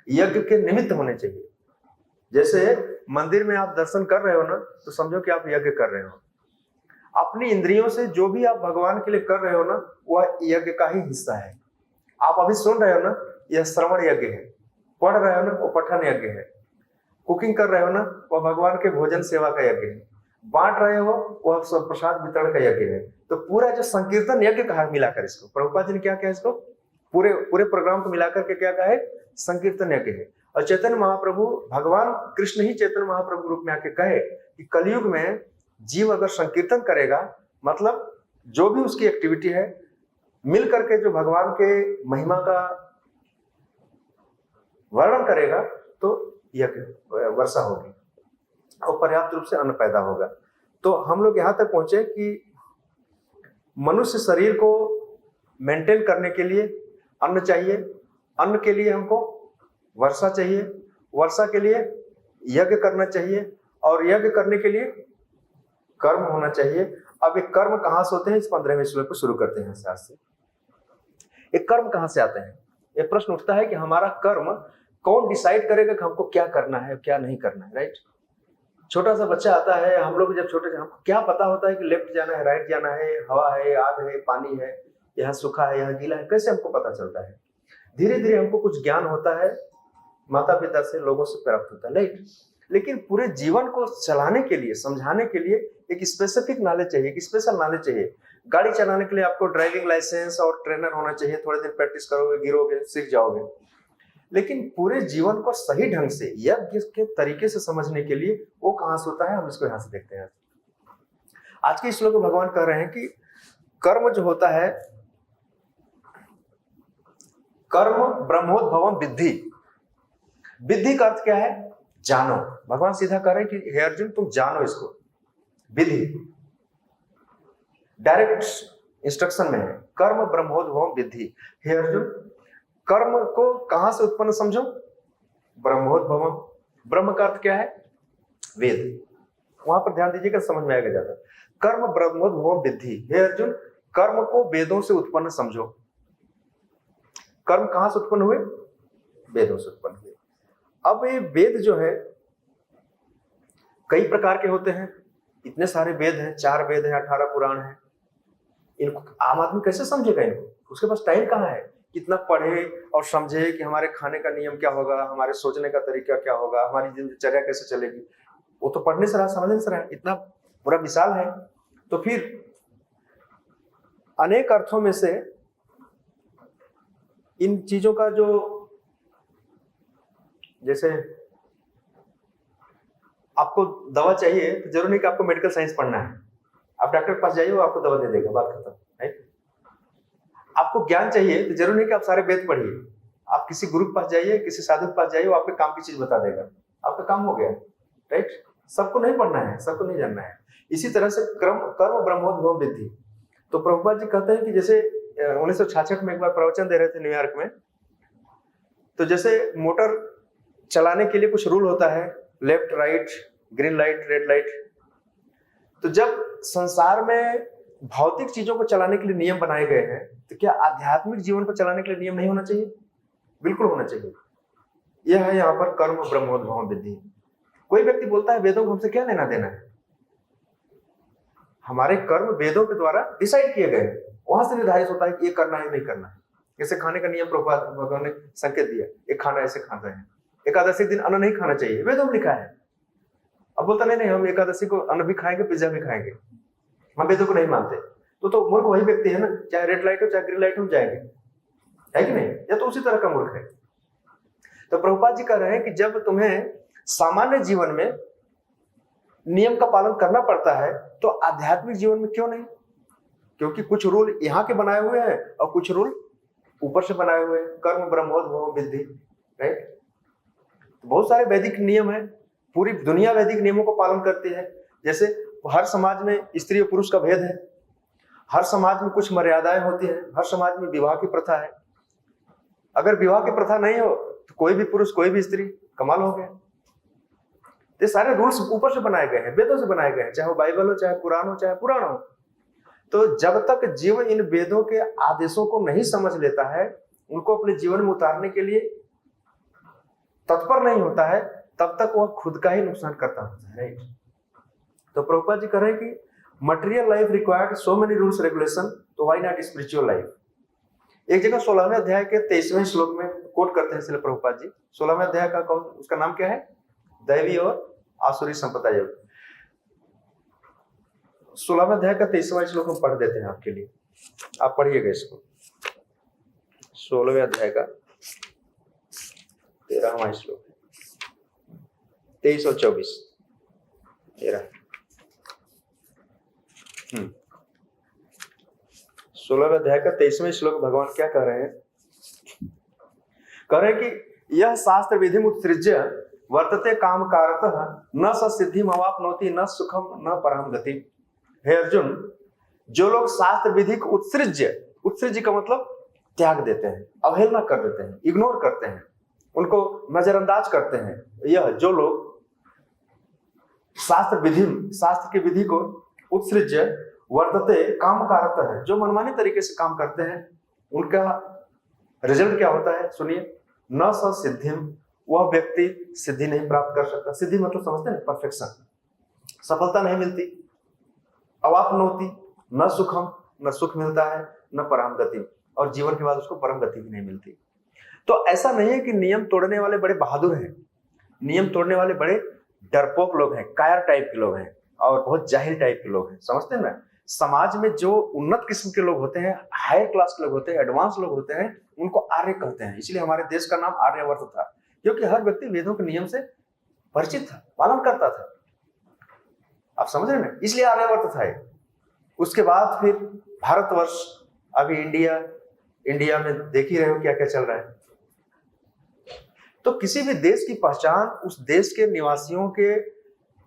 यज्ञ के निमित्त होने चाहिए। जैसे मंदिर में आप दर्शन कर रहे हो ना, तो समझो कि आप यज्ञ कर रहे हो। अपनी इंद्रियों से जो भी आप भगवान के लिए कर रहे हो ना, वह यज्ञ का ही हिस्सा है। आप अभी सुन रहे हो ना, यह श्रवण यज्ञ है। पढ़ रहे हो ना, वो पठन यज्ञ है। कुकिंग कर रहे हो ना, वह भगवान के भोजन सेवा का यज्ञ है। बांट रहे हो, वह सब प्रसाद वितरण का यज्ञ है। तो पूरा जो संकीर्तन यज्ञ कहा मिलाकर इसको, प्रभुपाद जी ने क्या कहा इसको, पूरे प्रोग्राम को मिलाकर के क्या कहा है? संकीर्तन यज्ञ है। और चैतन्य महाप्रभु, भगवान कृष्ण ही चैतन्य महाप्रभु रूप में आके कहे कि कलयुग में जीव अगर संकीर्तन करेगा, मतलब जो भी उसकी एक्टिविटी है, मिल करके जो भगवान के महिमा का वर्णन करेगा, तो यज्ञ वर्षा होगी और पर्याप्त रूप से अन्न पैदा होगा। तो हम लोग यहाँ तक पहुंचे कि मनुष्य शरीर को मेंटेन करने के लिए अन्न चाहिए, अन्न के लिए हमको वर्षा चाहिए, वर्षा के लिए यज्ञ करना चाहिए, और यज्ञ करने के लिए कर्म होना चाहिए। अब एक कर्म कहाँ से होते हैं, इस 15वें श्लोक को शुरू करते हैं आज से। एक कर्म कहाँ से आते हैं? एक प्रश्न उठता है कि हमारा कर्म कौन डिसाइड करेगा कि हमको क्या करना है क्या नहीं करना है, राइट? छोटा सा बच्चा आता है, हम लोग जब छोटे थे हमको क्या पता होता है कि लेफ्ट जाना है, राइट जाना है, हवा है, आग है, पानी है, यहाँ सूखा है, यहाँ गीला है, कैसे हमको पता चलता है? धीरे धीरे हमको कुछ ज्ञान होता है, माता पिता से, लोगों से प्राप्त होता है, राइट? लेकिन पूरे जीवन को चलाने के लिए, समझाने के लिए एक स्पेसिफिक नॉलेज चाहिए, एक स्पेशल नॉलेज चाहिए। गाड़ी चलाने के लिए आपको ड्राइविंग लाइसेंस और ट्रेनर होना चाहिए, थोड़े दिन प्रैक्टिस करोगे, गिरोगे, सीख जाओगे। लेकिन पूरे जीवन को सही ढंग से यज्ञ के तरीके से समझने के लिए वो कहां से होता है, हम इसको यहां से देखते हैं। आज के श्लोक में भगवान कह रहे हैं कि कर्म जो होता है, कर्म ब्रह्मोद्भवम विद्धि। विद्धि का अर्थ क्या है? जानो। भगवान सीधा कह रहे हैं कि हे अर्जुन, तुम जानो इसको। विधि डायरेक्ट इंस्ट्रक्शन में है, कर्म ब्रह्मोद्भवम विद्धि। हे अर्जुन, कर्म को कहां से उत्पन्न समझो? ब्रह्मोद्भवम। ब्रह्म का अर्थ क्या है? वेद। वहां पर ध्यान दीजिएगा, समझ में आएगा ज्यादा। कर्म ब्रह्मोद्भवम विद्धि। हे अर्जुन, कर्म को वेदों से उत्पन्न समझो। कर्म कहां से उत्पन्न हुए? वेदों से उत्पन्न हुए। अब ये वेद जो है कई प्रकार के होते हैं, इतने सारे वेद हैं, 4 वेद हैं, 18 पुराण हैं। इनको आम आदमी कैसे समझेगा? इनको उसके पास टाइम कहाँ है कितना पढ़े और समझे कि हमारे खाने का नियम क्या होगा, हमारे सोचने का तरीका क्या होगा, हमारी दिनचर्या कैसे चलेगी। वो तो पढ़ने से रहा, समझने से रहा, इतना पूरा विशाल है। तो फिर अनेक अर्थों में से इन चीजों का जो, जैसे आपको दवा चाहिए तो जरूर नहीं कि आपको मेडिकल साइंस पढ़ना है। आप डॉक्टर के पास जाइए, वो आपको दवा दे देगा, बात खत्म, राइट? आपको ज्ञान चाहिए तो जरूर नहीं कि आप सारे वेद पढ़िए। आप किसी गुरु के पास जाइए, किसी साधु के पास जाइए, वो आपके काम की चीज बता देगा, आपका काम हो गया, राइट? सबको नहीं पढ़ना है, सबको नहीं जानना है। इसी तरह से कर्म ब्रह्मोद्भव विद्धि। तो प्रभुपाद जी कहते हैं कि जैसे 1966 में एक बार प्रवचन दे रहे थे न्यूयॉर्क में, तो जैसे मोटर चलाने के लिए कुछ रूल होता है, left right, green light, red light. तो जब संसार में भौतिक चीजों को चलाने के लिए नियम बनाए गए हैं, तो क्या आध्यात्मिक जीवन को चलाने के लिए नियम नहीं होना चाहिए? बिल्कुल होना चाहिए। यह है यहाँ पर कर्म ब्रह्मोद्भव विद्धि। कोई व्यक्ति बोलता है वेदों को हमसे क्या लेना देना है? हमारे कर्म वेदों के द्वारा डिसाइड किए गए हैं, वहां से निर्धारित होता है कि ये करना है, नहीं करना है। जैसे खाने का नियम प्रभुपाद भगवान ने संकेत दिया, एक खाना ऐसे खाना है, एकादशी दिन अन्न नहीं खाना चाहिए, वेदों में लिखा है। अब बोलता नहीं हम एकादशी को अन्न भी खाएंगे, पिज्जा भी खाएंगे, हम वेदों को नहीं मानते। तो मूर्ख वही व्यक्ति है ना, चाहे रेड लाइट हो चाहे ग्रीन लाइट हो, जाएंगे, है कि नहीं? या तो उसी तरह का मूर्ख है। तो प्रभुपाद जी कह रहे हैं कि जब तुम्हें सामान्य जीवन में नियम का पालन करना पड़ता है, तो आध्यात्मिक जीवन में क्यों नहीं? क्योंकि कुछ रूल यहाँ के बनाए हुए हैं और कुछ रूल ऊपर से बनाए हुए हैं। कर्म ब्रह्मोद्भव विद्धि, राइट? बहुत सारे वैदिक नियम है, पूरी दुनिया वैदिक नियमों को पालन करती है। जैसे हर समाज में स्त्री और पुरुष का भेद है, हर समाज में कुछ मर्यादाएं होती हैं, हर समाज में विवाह की प्रथा है। अगर विवाह की प्रथा नहीं हो तो कोई भी पुरुष कोई भी स्त्री, कमाल हो गया। ये सारे रूल्स ऊपर से बनाए गए हैं, वेदों से बनाए गए हैं, चाहे वो बाइबल हो, चाहे कुरान हो, चाहे पुराण हो। तो जब तक जीव इन वेदों के आदेशों को नहीं समझ लेता है, उनको अपने जीवन में उतारने के लिए तत्पर नहीं होता है, तब तक वह खुद का ही नुकसान करता होता है, राइट? तो प्रभुपाद जी कह रहे हैं कि material life required so many rules regulation, तो व्हाई नॉट स्पिरिचुअल लाइफ। एक जगह 16वें अध्याय के 23वें श्लोक में कोट करते हैं श्रील प्रभुपाद जी। 16वें अध्याय का कौन, उसका नाम क्या है? दैवी और आसुरी संपदा योग। 16वें अध्याय का 23वां श्लोक हम पढ़ देते हैं आपके लिए, आप पढ़िएगा इसको। 16वें अध्याय का 13वां श्लोक, 23 और 24, 13। 16वें अध्याय का 23वें श्लोक भगवान क्या कह रहे हैं? कह रहे हैं कि यह शास्त्र विधि उत्सृज्य वर्तते काम कारतः न स सिद्धिम अवाप्नोति न सुखम न परम गति। हे अर्जुन, जो लोग शास्त्र विधि को उत्सृज्य का मतलब त्याग देते हैं, अवहेलना कर देते हैं, इग्नोर करते हैं, उनको नजरअंदाज करते हैं, यह जो लोग शास्त्र की विधि को उत्सृज्य वर्तते काम कारत है, जो मनमानी तरीके से काम करते हैं, उनका रिजल्ट क्या होता है? सुनिए। न स सिद्धिम, वह व्यक्ति सिद्धि नहीं प्राप्त कर सकता। सिद्धि मतलब समझते हैं, परफेक्शन, सफलता नहीं मिलती। अवाप्नोति, न सुखम, न सुख मिलता है, न परम गति, और जीवन के बाद उसको परम गति भी नहीं मिलती। तो ऐसा नहीं है कि नियम तोड़ने वाले बड़े बहादुर हैं, नियम तोड़ने वाले बड़े डरपोक लोग हैं, कायर टाइप के लोग हैं और बहुत जाहिल टाइप के लोग हैं। समझते हैं ना? समाज में जो उन्नत किस्म के लोग होते हैं, हायर क्लास के लोग होते हैं, एडवांस लोग होते हैं, उनको आर्य कहते हैं। इसलिए हमारे देश का नाम आर्यवर्त था, क्योंकि हर व्यक्ति वेदों के नियम से परिचित था, पालन करता था। आप समझ रहे ना? इसलिए आर्यवर्त था। उसके बाद फिर भारतवर्ष, अभी इंडिया में देख ही रहे हो क्या क्या चल रहा है। तो किसी भी देश की पहचान उस देश के निवासियों के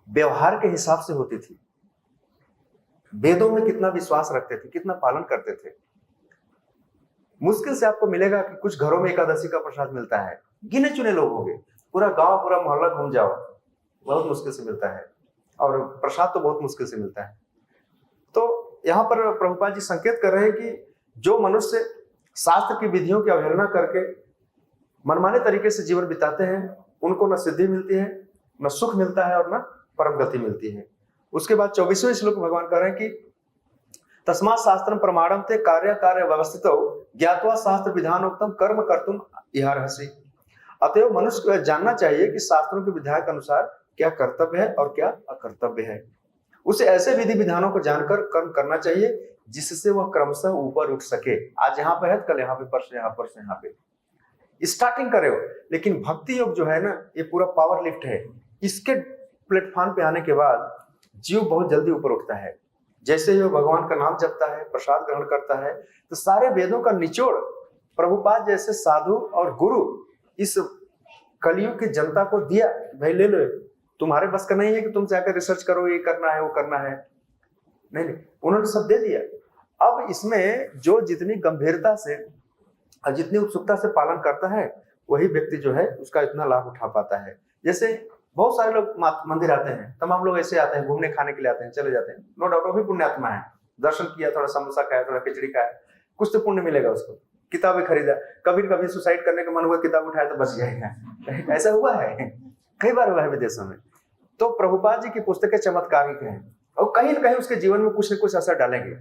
व्यवहार के हिसाब से होती थी। वेदों में कितना विश्वास रखते थे, कितना पालन करते थे। मुश्किल से आपको मिलेगा कि कुछ घरों में एकादशी का प्रसाद मिलता है, गिने चुने लोग होंगे, पूरा गांव पूरा मोहल्ला घूम जाओ, बहुत मुश्किल से मिलता है, और प्रसाद तो बहुत मुश्किल से मिलता है। तो यहाँ पर प्रभुपाद जी संकेत कर रहे हैं कि जो मनुष्य शास्त्र की विधियों की अवहेलना करके मनमाने तरीके से जीवन बिताते हैं, उनको न सिद्धि मिलती है, न सुख मिलता है, और न परम गति मिलती है। उसके बाद 24वें श्लोक में भगवान कह रहे हैं कि तस्मात् शास्त्रम प्रमाणम ते कार्य व्यवस्थितो ज्ञात्वा शास्त्र विधानोक्तम कर्म कर्तुम इहार्हसि। अतएव मनुष्य को जानना चाहिए कि शास्त्रों के विधान के अनुसार क्या कर्तव्य है और क्या अकर्तव्य है। उसे ऐसे विधि विधानों को जानकर कर्म करना चाहिए जिससे वह क्रमशः ऊपर उठ सके। आज यहाँ पे है, कल यहाँ पे, परसों यहाँ, परसों यहाँ पे स्टार्टिंग करे हो। लेकिन भक्ति योग जो है ना, ये पूरा पावर लिफ्ट है। इसके प्लेटफॉर्म पे आने के बाद जीव बहुत जल्दी ऊपर उठता है। जैसे ही वो भगवान का नाम जपता है, प्रसाद ग्रहण करता है, तो सारे वेदों का निचोड़ प्रभुपाद जैसे साधु और गुरु इस कलयुग की जनता को दिया, भाई ले लो, तुम्हारे बस का नहीं है कि तुम जाकर रिसर्च करो, ये करना है वो करना है, नहीं नहीं, उन्होंने सब दे दिया। अब इसमें जो जितनी गंभीरता से और जितनी उत्सुकता से पालन करता है वही व्यक्ति जो है उसका इतना लाभ उठा पाता है। जैसे बहुत सारे लोग मंदिर आते हैं, तमाम लोग ऐसे आते हैं, घूमने खाने के लिए आते हैं, चले जाते हैं, नो डाउट वो भी पुण्यात्मा है, दर्शन किया, थोड़ा समोसा खाया, थोड़ा खिचड़ी खाया, कुछ तो पुण्य मिलेगा उसको। किताबें खरीदा, कभी कभी सुसाइड करने का मन हुआ, किताब उठाया तो बच जाएगा, ऐसा हुआ है, कई बार हुआ है विदेशों में। तो प्रभुपाद जी की पुस्तकें चमत्कारिक हैं और कहीं ना कहीं उसके जीवन में कुछ न कुछ असर डालेंगे।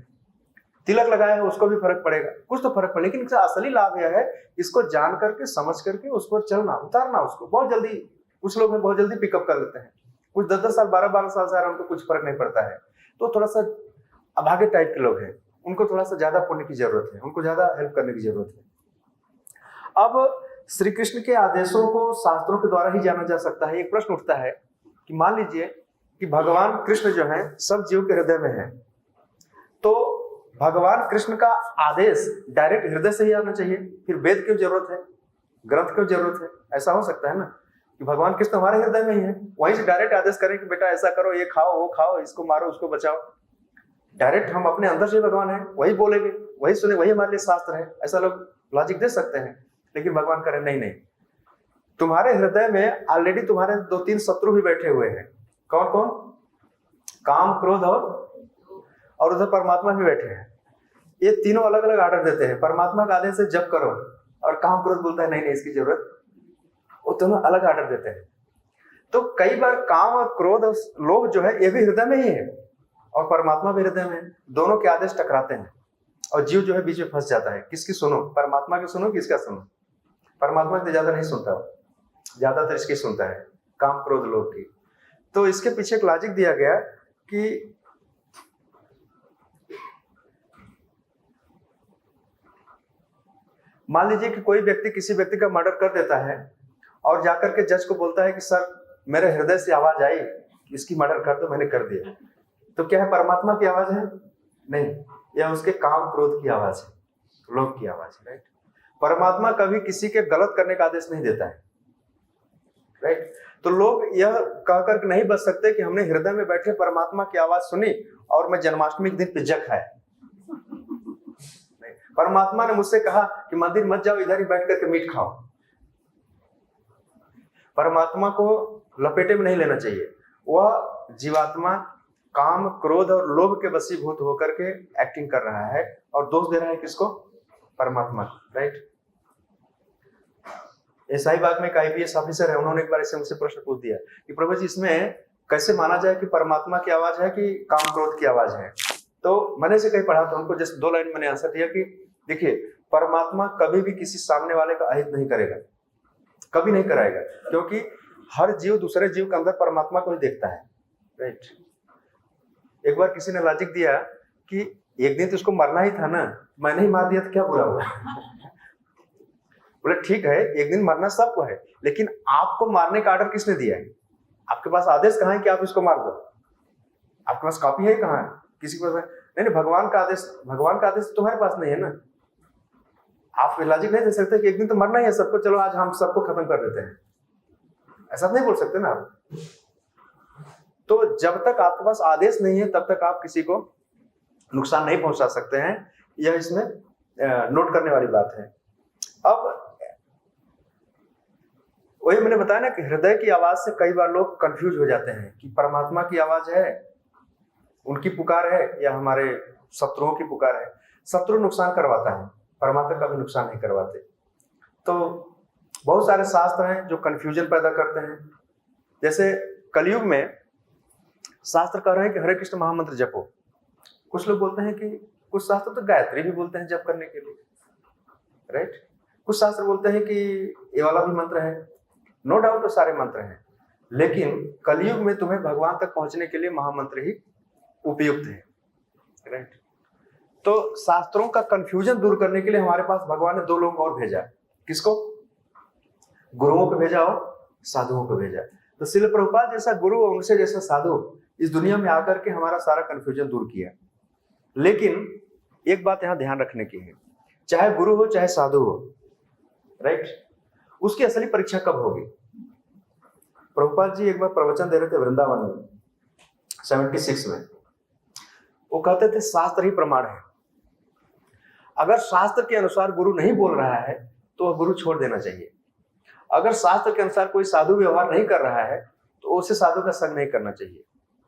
तिलक लगाया है उसको भी फर्क पड़ेगा, कुछ तो फर्क पड़ेगा, लेकिन इसका असली लाभ यह है इसको जान करके समझ करके उस पर चलना, उतारना उसको। बहुत जल्दी कुछ लोग बहुत जल्दी पिकअप कर लेते हैं, कुछ 10-10 साल 12-12 साल से आ रहे हैं, उनको कुछ फर्क नहीं पड़ता है। तो थोड़ा सा अभागे टाइप के लोग हैं, उनको थोड़ा सा ज्यादा पुण्य की जरूरत है, उनको ज्यादा हेल्प करने की जरूरत है। अब श्री कृष्ण के आदेशों को शास्त्रों के द्वारा ही जाना जा सकता है। एक प्रश्न उठता है कि मान लीजिए कि भगवान कृष्ण जो है सब जीव के हृदय में है, तो भगवान कृष्ण का आदेश डायरेक्ट हृदय से ही आना चाहिए, फिर वेद क्यों जरूरत है, ग्रंथ क्यों जरूरत है? ऐसा हो सकता है ना कि भगवान कृष्ण हमारे हृदय में ही है, वहीं से डायरेक्ट आदेश करें कि बेटा ऐसा करो, ये खाओ वो खाओ, इसको मारो उसको बचाओ। डायरेक्ट हम अपने अंदर से भगवान है, वही बोलेंगे, वही सुने, वही हमारे लिए शास्त्र है, ऐसा लोग लॉजिक दे सकते हैं। लेकिन भगवान करें नहीं नहीं, तुम्हारे हृदय में ऑलरेडी तुम्हारे 2-3 शत्रु भी बैठे हुए हैं। कौन कौन? काम, क्रोध और उधर परमात्मा भी बैठे हैं। ये तीनों अलग अलग आर्डर देते हैं। परमात्मा का आदेश है जप करो, और काम क्रोध बोलता है नहीं नहीं इसकी जरूरत, वो दोनों अलग आर्डर देते हैं। तो कई बार काम और क्रोध और लोभ जो है ये भी हृदय में ही है और परमात्मा भी हृदय में है, दोनों के आदेश टकराते हैं और जीव जो है बीच में फंस जाता है। किसकी सुनो? परमात्मा की सुनो, किसका सुनो? परमात्मा से ज्यादा नहीं सुनता, ज्यादातर इसकी सुनता है, काम क्रोध लोभ की। तो इसके पीछे एक लॉजिक दिया गया कि मान लीजिए कि कोई व्यक्ति किसी व्यक्ति का मर्डर कर देता है और जाकर के जज को बोलता है कि सर मेरे हृदय से आवाज आई इसकी मर्डर कर दो, मैंने कर दिया। तो क्या है, परमात्मा की आवाज है? नहीं, यह उसके काम क्रोध की आवाज है, लोभ की आवाज है। राइट? परमात्मा कभी किसी के गलत करने का आदेश नहीं देता है। राइट? तो लोग यह कहकर नहीं बच सकते कि हमने हृदय में बैठे परमात्मा की आवाज सुनी और मैं जन्माष्टमी के दिन पिज्जा खाया। परमात्मा ने मुझसे कहा कि मंदिर मत जाओ, इधर ही बैठ करके मीट खाओ। परमात्मा को लपेटे में नहीं लेना चाहिए। वह जीवात्मा काम क्रोध और लोभ के वशीभूत होकर के एक्टिंग कर रहा है और दोष दे रहा है किसको? परमात्मा। राइट? शाहीबाग में एक IPS ऑफिसर है, उन्होंने एक बार ऐसे मुझसे प्रश्न पूछ दिया कि प्रभु जी इसमें कैसे माना जाए कि परमात्मा की आवाज है कि काम क्रोध की आवाज है? तो मैंने से कहीं पढ़ा था, उनको जस्ट 2 लाइन मैंने आंसर दिया कि देखिए परमात्मा कभी भी किसी सामने वाले का अहित नहीं करेगा, कभी नहीं कराएगा, क्योंकि हर जीव दूसरे जीव के अंदर परमात्मा को ही देखता है। राइट? एक बार किसी ने लॉजिक दिया कि एक दिन तो उसको मरना ही था ना, मैंने ही मार दिया तो क्या बुरा हुआ? बोले ठीक है, एक दिन मरना सबको है, लेकिन आपको मारने का ऑर्डर किसने दिया है? आपके पास आदेश कहाँ है कि आप इसको मार दो? आपके पास कॉपी है कहाँ है? किसी के पास नहीं। भगवान का आदेश तुम्हारे पास नहीं है ना। आप लॉजिक नहीं दे सकते कि एक दिन तो मरना ही है सबको, चलो आज हम सबको खत्म कर देते हैं, ऐसा नहीं बोल सकते ना आप। तो जब तक आपके पास आदेश नहीं है तब तक आप किसी को नुकसान नहीं पहुंचा सकते हैं। यह इसमें नोट करने वाली बात है। अब वही मैंने बताया ना कि हृदय की आवाज से कई बार लोग कंफ्यूज हो जाते हैं कि परमात्मा की आवाज है, उनकी पुकार है, या हमारे शत्रुओं की पुकार है। शत्रु नुकसान करवाता है, परमात्मा का भी नुकसान नहीं करवाते। तो बहुत सारे शास्त्र हैं जो कंफ्यूजन पैदा करते हैं। जैसे कलयुग में शास्त्र कह रहे हैं कि हरे कृष्ण महामंत्र जपो। कुछ लोग बोलते हैं कि कुछ शास्त्र तो गायत्री भी बोलते हैं जप करने के लिए। राइट? कुछ शास्त्र बोलते हैं कि ये वाला भी मंत्र है। नो डाउट तो सारे मंत्र हैं, लेकिन कलयुग में तुम्हें भगवान तक पहुंचने के लिए महामंत्र ही उपयुक्त है। राइट? तो शास्त्रों का कंफ्यूजन दूर करने के लिए हमारे पास भगवान ने 2 लोगों और भेजा। किसको? गुरुओं को भेजा और साधुओं को भेजा। तो श्रील प्रभुपाद जैसा गुरु और उनसे जैसा साधु इस दुनिया में आकर के हमारा सारा कंफ्यूजन दूर किया। लेकिन एक बात यहां ध्यान रखने की है, चाहे गुरु हो चाहे साधु हो, राइट, उसकी असली परीक्षा कब होगी? प्रभुपाद जी एक बार प्रवचन दे रहे थे वृंदावन में 76 में। वो कहते थे शास्त्र ही प्रमाण है। अगर शास्त्र के अनुसार गुरु नहीं बोल रहा है तो वह गुरु छोड़ देना चाहिए। अगर शास्त्र के अनुसार कोई साधु व्यवहार नहीं कर रहा है तो उसे साधु का संग नहीं करना चाहिए।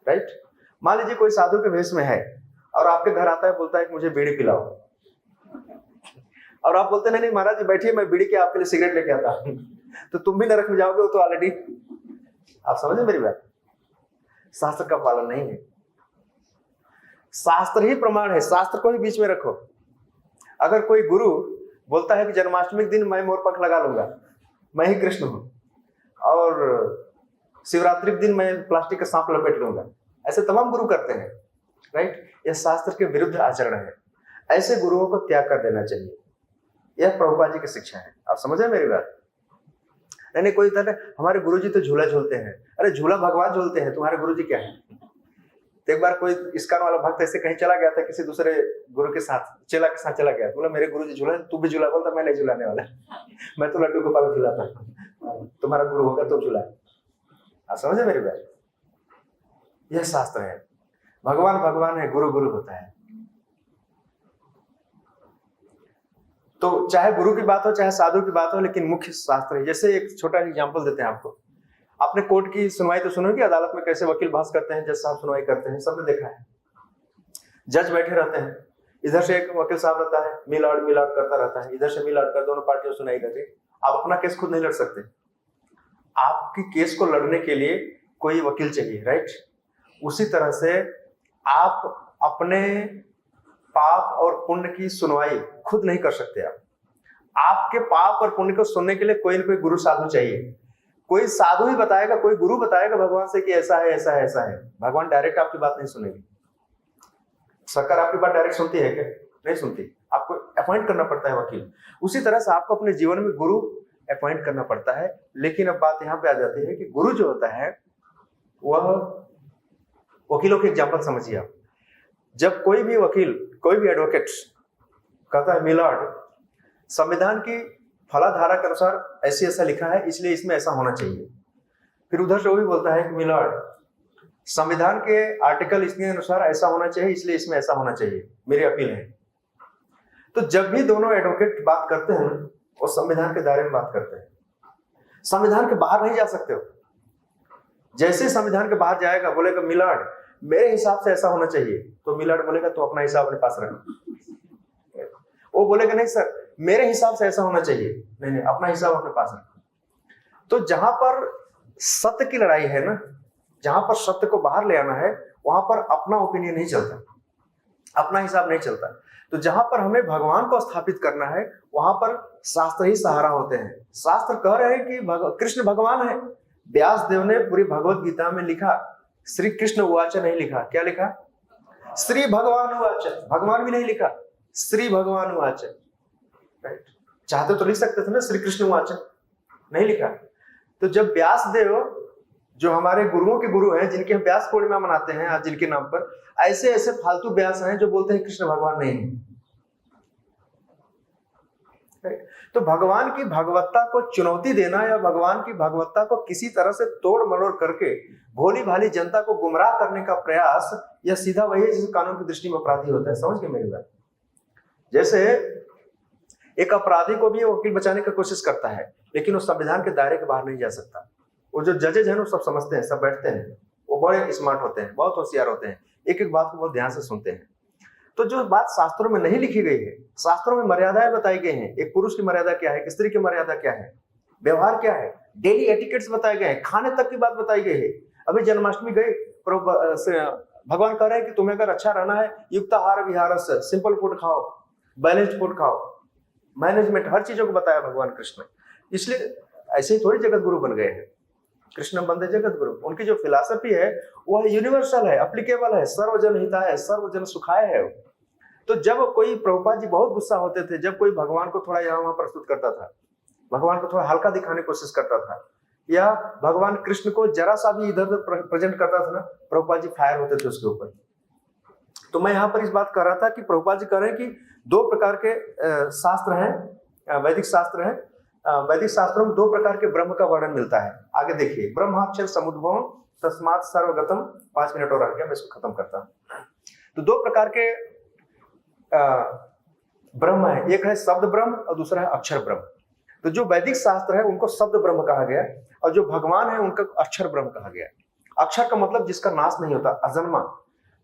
राइट। मान लीजिए कोई साधु के वेश में है और आपके घर आता है, बोलता है कि मुझे बीड़ी पिलाओ, और आप बोलते नहीं महाराज जी बैठिए, मैं बीड़ी के आपके लिए सिगरेट लेके आता हूं, तो तुम भी नरक में जाओगे। वो तो ऑलरेडी, आप समझे मेरी बात, शास्त्र का पालन नहीं है। शास्त्र ही प्रमाण है, शास्त्र को ही बीच में रखो। अगर कोई गुरु बोलता है कि जन्माष्टमी के दिन मैं मोर पंख लगा लूंगा, मैं ही कृष्ण हूं, और शिवरात्रि के दिन मैं प्लास्टिक का सांप लपेट लूंगा, ऐसे तमाम गुरु करते हैं। राइट। यह शास्त्र के विरुद्ध आचरण है। ऐसे गुरुओं को त्याग कर देना चाहिए। यह प्रभुपाद जी की शिक्षा है। आप समझ रहे मेरी बात? नहीं कोई कहता है हमारे गुरुजी तो झूला झूलते हैं। अरे झूला भगवान झूलते हैं, तुम्हारे गुरुजी क्या है? तो एक बार कोई इस्कॉन वाला भक्त ऐसे कहीं चला गया था, किसी दूसरे गुरु के साथ, चेला के साथ चला गया, बोला मेरे गुरुजी झूला, तू भी झूला। बोलता मैं नहीं झूलाने वाला, मैं तो लड्डू गोपाल झूलाता, तुम्हारा गुरु होगा तो झूला। आप समझे मेरी बात? यह शास्त्र है। भगवान भगवान है, गुरु गुरु होता है। तो चाहे गुरु की बात हो चाहे साधु की बात हो, लेकिन मुख्य शास्त्र है। जैसे एक छोटा एग्जांपल देते हैं आपको। आपने कोर्ट की सुनवाई तो सुनोगे, अदालत में कैसे वकील बहस करते हैं, जज साहब सुनवाई करते हैं, सबने देखा है। जज बैठे रहते हैं, इधर से एक वकील साहब रहता है, मिलाड़ मिलाड़ करता रहता है, इधर से मिलाड़ कर दोनों पार्टियों सुनाई करती है। आप अपना केस खुद नहीं लड़ सकते, आपकी केस को लड़ने के लिए कोई वकील चाहिए। राइट। उसी तरह से आप अपने पाप और पुण्य की सुनवाई खुद नहीं कर सकते। आपके पाप और पुण्य को सुनने के लिए कोई ना कोई गुरु साधु चाहिए। कोई साधु ही बताएगा, कोई गुरु बताएगा भगवान से कि ऐसा है ऐसा है ऐसा है। भगवान डायरेक्ट आपकी बात नहीं सुनेगी। सरकार आपकी बात डायरेक्ट सुनती है क्या? नहीं सुनती। आपको अपॉइंट करना पड़ता है वकील। उसी तरह से आपको अपने जीवन में गुरु अपॉइंट करना पड़ता है। लेकिन अब बात यहाँ पे आ जाती है कि गुरु जो होता है वह, वकीलों के एग्जाम्पल समझिए आप। जब कोई भी वकील, कोई भी एडवोकेट कहता है मिलॉर्ड, संविधान की फलाधारा के अनुसार ऐसे ऐसा लिखा है इसलिए इसमें ऐसा होना चाहिए, फिर उधर से वो भी बोलता है कि मिलॉर्ड, संविधान के आर्टिकल इसके अनुसार ऐसा होना चाहिए इसलिए इसमें ऐसा होना चाहिए, मेरी अपील है। तो जब भी दोनों एडवोकेट बात करते हैं वो संविधान के दायरे में बात करते हैं। संविधान के बाहर नहीं जा सकते हो। जैसे संविधान के बाहर जाएगा, बोलेगा मिलॉर्ड मेरे हिसाब से ऐसा होना चाहिए, तो मिलॉर्ड बोलेगा तो अपना हिसाब अपने पास रखो। वो बोलेगा नहीं सर मेरे हिसाब से ऐसा होना चाहिए, नहीं नहीं अपना हिसाब अपने पास रखो। तो जहां पर सत्य की लड़ाई है ना, जहां पर सत्य को बाहर ले आना है, वहां पर अपना ओपिनियन नहीं चलता, अपना हिसाब नहीं चलता। तो जहां पर हमें भगवान को स्थापित करना है वहां पर शास्त्र ही सहारा होते हैं। शास्त्र कह रहे हैं कि कृष्ण भगवान है। व्यास देव ने पूरी भगवत गीता में लिखा, श्री कृष्ण उवाच नहीं लिखा। क्या लिखा? श्री भगवान उवाच। भगवान भी नहीं लिखा, श्री भगवान उवाच। राइट। चाहते तो लिख सकते थे ना श्री कृष्ण उवाच, नहीं लिखा। तो जब व्यास देव जो हमारे गुरुओं के गुरु हैं, जिनके हम व्यास पूर्णिमा मनाते हैं आज जिनके नाम पर, ऐसे ऐसे फालतू व्यास हैं जो बोलते हैं कृष्ण भगवान नहीं है। तो भगवान की भगवत्ता को चुनौती देना या भगवान की भगवत्ता को किसी तरह से तोड़ मरोड़ करके भोली भाली जनता को गुमराह करने का प्रयास, यह सीधा वही है जिसे कानून की दृष्टि में अपराधी होता है। समझ गए मेरी बात? जैसे एक अपराधी को भी वकील बचाने की कोशिश करता है, लेकिन वो संविधान के दायरे के बाहर नहीं जा सकता। वो जो जजेज हैं वो सब समझते हैं, सब बैठते हैं, वो बड़े स्मार्ट होते हैं, बहुत होशियार होते हैं, एक एक बात को बहुत ध्यान से सुनते हैं। तो जो बात शास्त्रों में नहीं लिखी गई है, शास्त्रों में मर्यादाएं बताई गई हैं। एक पुरुष की मर्यादा क्या है, एक स्त्री की मर्यादा क्या है, व्यवहार क्या है, डेली एटिकेट्स बताए गए हैं, खाने तक की बात बताई गई है। अभी जन्माष्टमी गई, भगवान कह रहे हैं कि तुम्हें अगर अच्छा रहना है, युक्ताहार विहार से, सिंपल फूड खाओ, बैलेंस्ड फूड खाओ, मैनेजमेंट, हर चीजों को बताया भगवान कृष्ण ने। इसलिए ऐसे ही थोड़ी जगत गुरु बन गए हैं। कृष्ण बंदे जगत गुरु। उनकी जो फिलॉसफी है वो यूनिवर्सल है, एप्लीकेबल है, सर्वजन हिताय है, सर्वजन सुखाय है। तो जब कोई, प्रभुपाद जी बहुत गुस्सा होते थे जब कोई भगवान को थोड़ा यहाँ वहां प्रस्तुत करता था, भगवान को थोड़ा हल्का दिखाने की कोशिश करता था, या भगवान कृष्ण को जरा सा भी इधर उधर प्रेजेंट करता था ना, प्रभुपाद जी फायर होते थे उसके ऊपर। तो मैं यहाँ पर इस बात कर रहा था कि प्रभुपाद जी कह रहे हैं कि दो प्रकार के शास्त्र हैं, वैदिक शास्त्र है, वैदिक शास्त्रों में 2 प्रकार के ब्रह्म का वर्णन मिलता है। आगे देखिए, ब्रह्माक्षर समुद्भव तस्मात् सर्वगतम। 5 मिनट और रह गया, मैं इसको खत्म करता हूं। तो 2 प्रकार के ब्रह्म है, एक है शब्द ब्रह्म और दूसरा है अक्षर ब्रह्म। तो जो वैदिक शास्त्र है उनको शब्द ब्रह्म कहा गया और जो भगवान है उनका अक्षर ब्रह्म कहा गया। अक्षर का मतलब जिसका नाश नहीं होता, अजन्मा।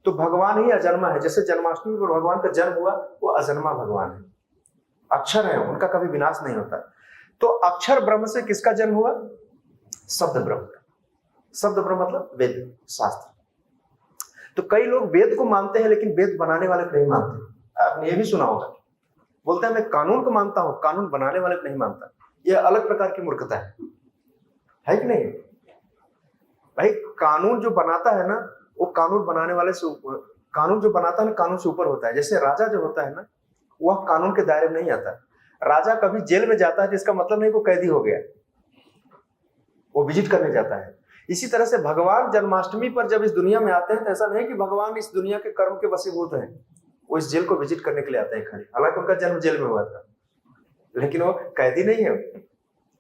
तो भगवान ही अजन्मा है। जैसे जन्माष्टमी पर भगवान का जन्म हुआ, वो अजन्मा भगवान है, अक्षर है, उनका कभी विनाश नहीं होता। तो अक्षर ब्रह्म से किसका जन्म हुआ? शब्द ब्रह्म का। शब्द ब्रह्म मतलब वेद शास्त्र। तो कई लोग वेद को मानते हैं लेकिन वेद बनाने वाले को नहीं मानते। आपने ये भी सुना होगा, बोलते हैं मैं कानून को मानता हूं, कानून बनाने वाले को नहीं मानता। यह अलग प्रकार की मूर्खता है कि नहीं? भाई कानून जो बनाता है ना, वो कानून बनाने वाले से ऊपर, कानून जो बनाता है ना कानून से ऊपर होता है। जैसे राजा जो होता है ना, वह कानून के दायरे में नहीं आता। राजा कभी जेल में जाता है जिसका मतलब नहीं वो कैदी हो गया, वो विजिट करने जाता है। इसी तरह से भगवान जन्माष्टमी पर जब इस दुनिया में आते हैं तो ऐसा नहीं कि भगवान इस दुनिया के कर्म के वशीभूत हैं, वो इस जेल को विजिट करने के लिए आते हैं खाली। हालांकि उनका जन्म जेल में हुआ था, लेकिन वो कैदी नहीं है,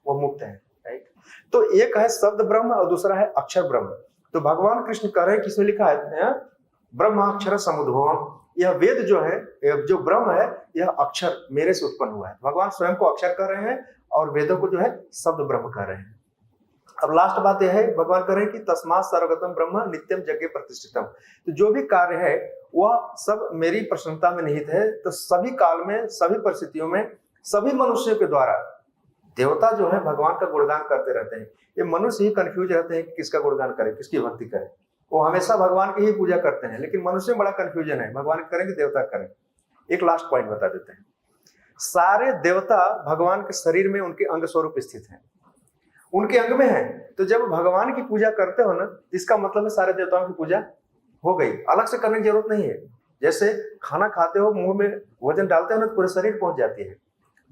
वो मुक्त है। राइट? तो एक है शब्द ब्रह्म और दूसरा है अक्षर ब्रह्म। तो भगवान कृष्ण कह रहे हैं, किसमें लिखा है? ब्रह्माक्षर समुद्भवम। यह वेद जो है, जो ब्रह्म है, यह अक्षर मेरे से उत्पन्न हुआ है। भगवान स्वयं को अक्षर कह रहे हैं और वेदों को जो है शब्द ब्रह्म कह रहे हैं। अब लास्ट बात यह है, भगवान कह रहे हैं कि तस्मात् सर्वगतम ब्रह्म नित्यम जगे प्रतिष्ठितम। तो जो भी कार्य है वह सब मेरी प्रसन्नता में निहित है। तो सभी काल में, सभी परिस्थितियों में, सभी मनुष्यों के द्वारा देवता जो है भगवान का गुणगान करते रहते हैं। ये मनुष्य ही कंफ्यूज रहते हैं कि किसका गुणगान करें, किसकी भक्ति करें। वो हमेशा भगवान की ही पूजा करते हैं, लेकिन मनुष्य में बड़ा कंफ्यूजन है, भगवान करें कि देवता करें। एक लास्ट पॉइंट बता देते हैं, सारे देवता भगवान के शरीर में उनके अंग स्वरूप स्थित हैं, उनके अंग में है। तो जब भगवान की पूजा करते हो ना, इसका मतलब है सारे देवताओं की पूजा हो गई, अलग से करने की जरूरत नहीं है। जैसे खाना खाते हो, मुंह में भोजन डालते हो ना तो पूरे शरीर पहुंच जाती है।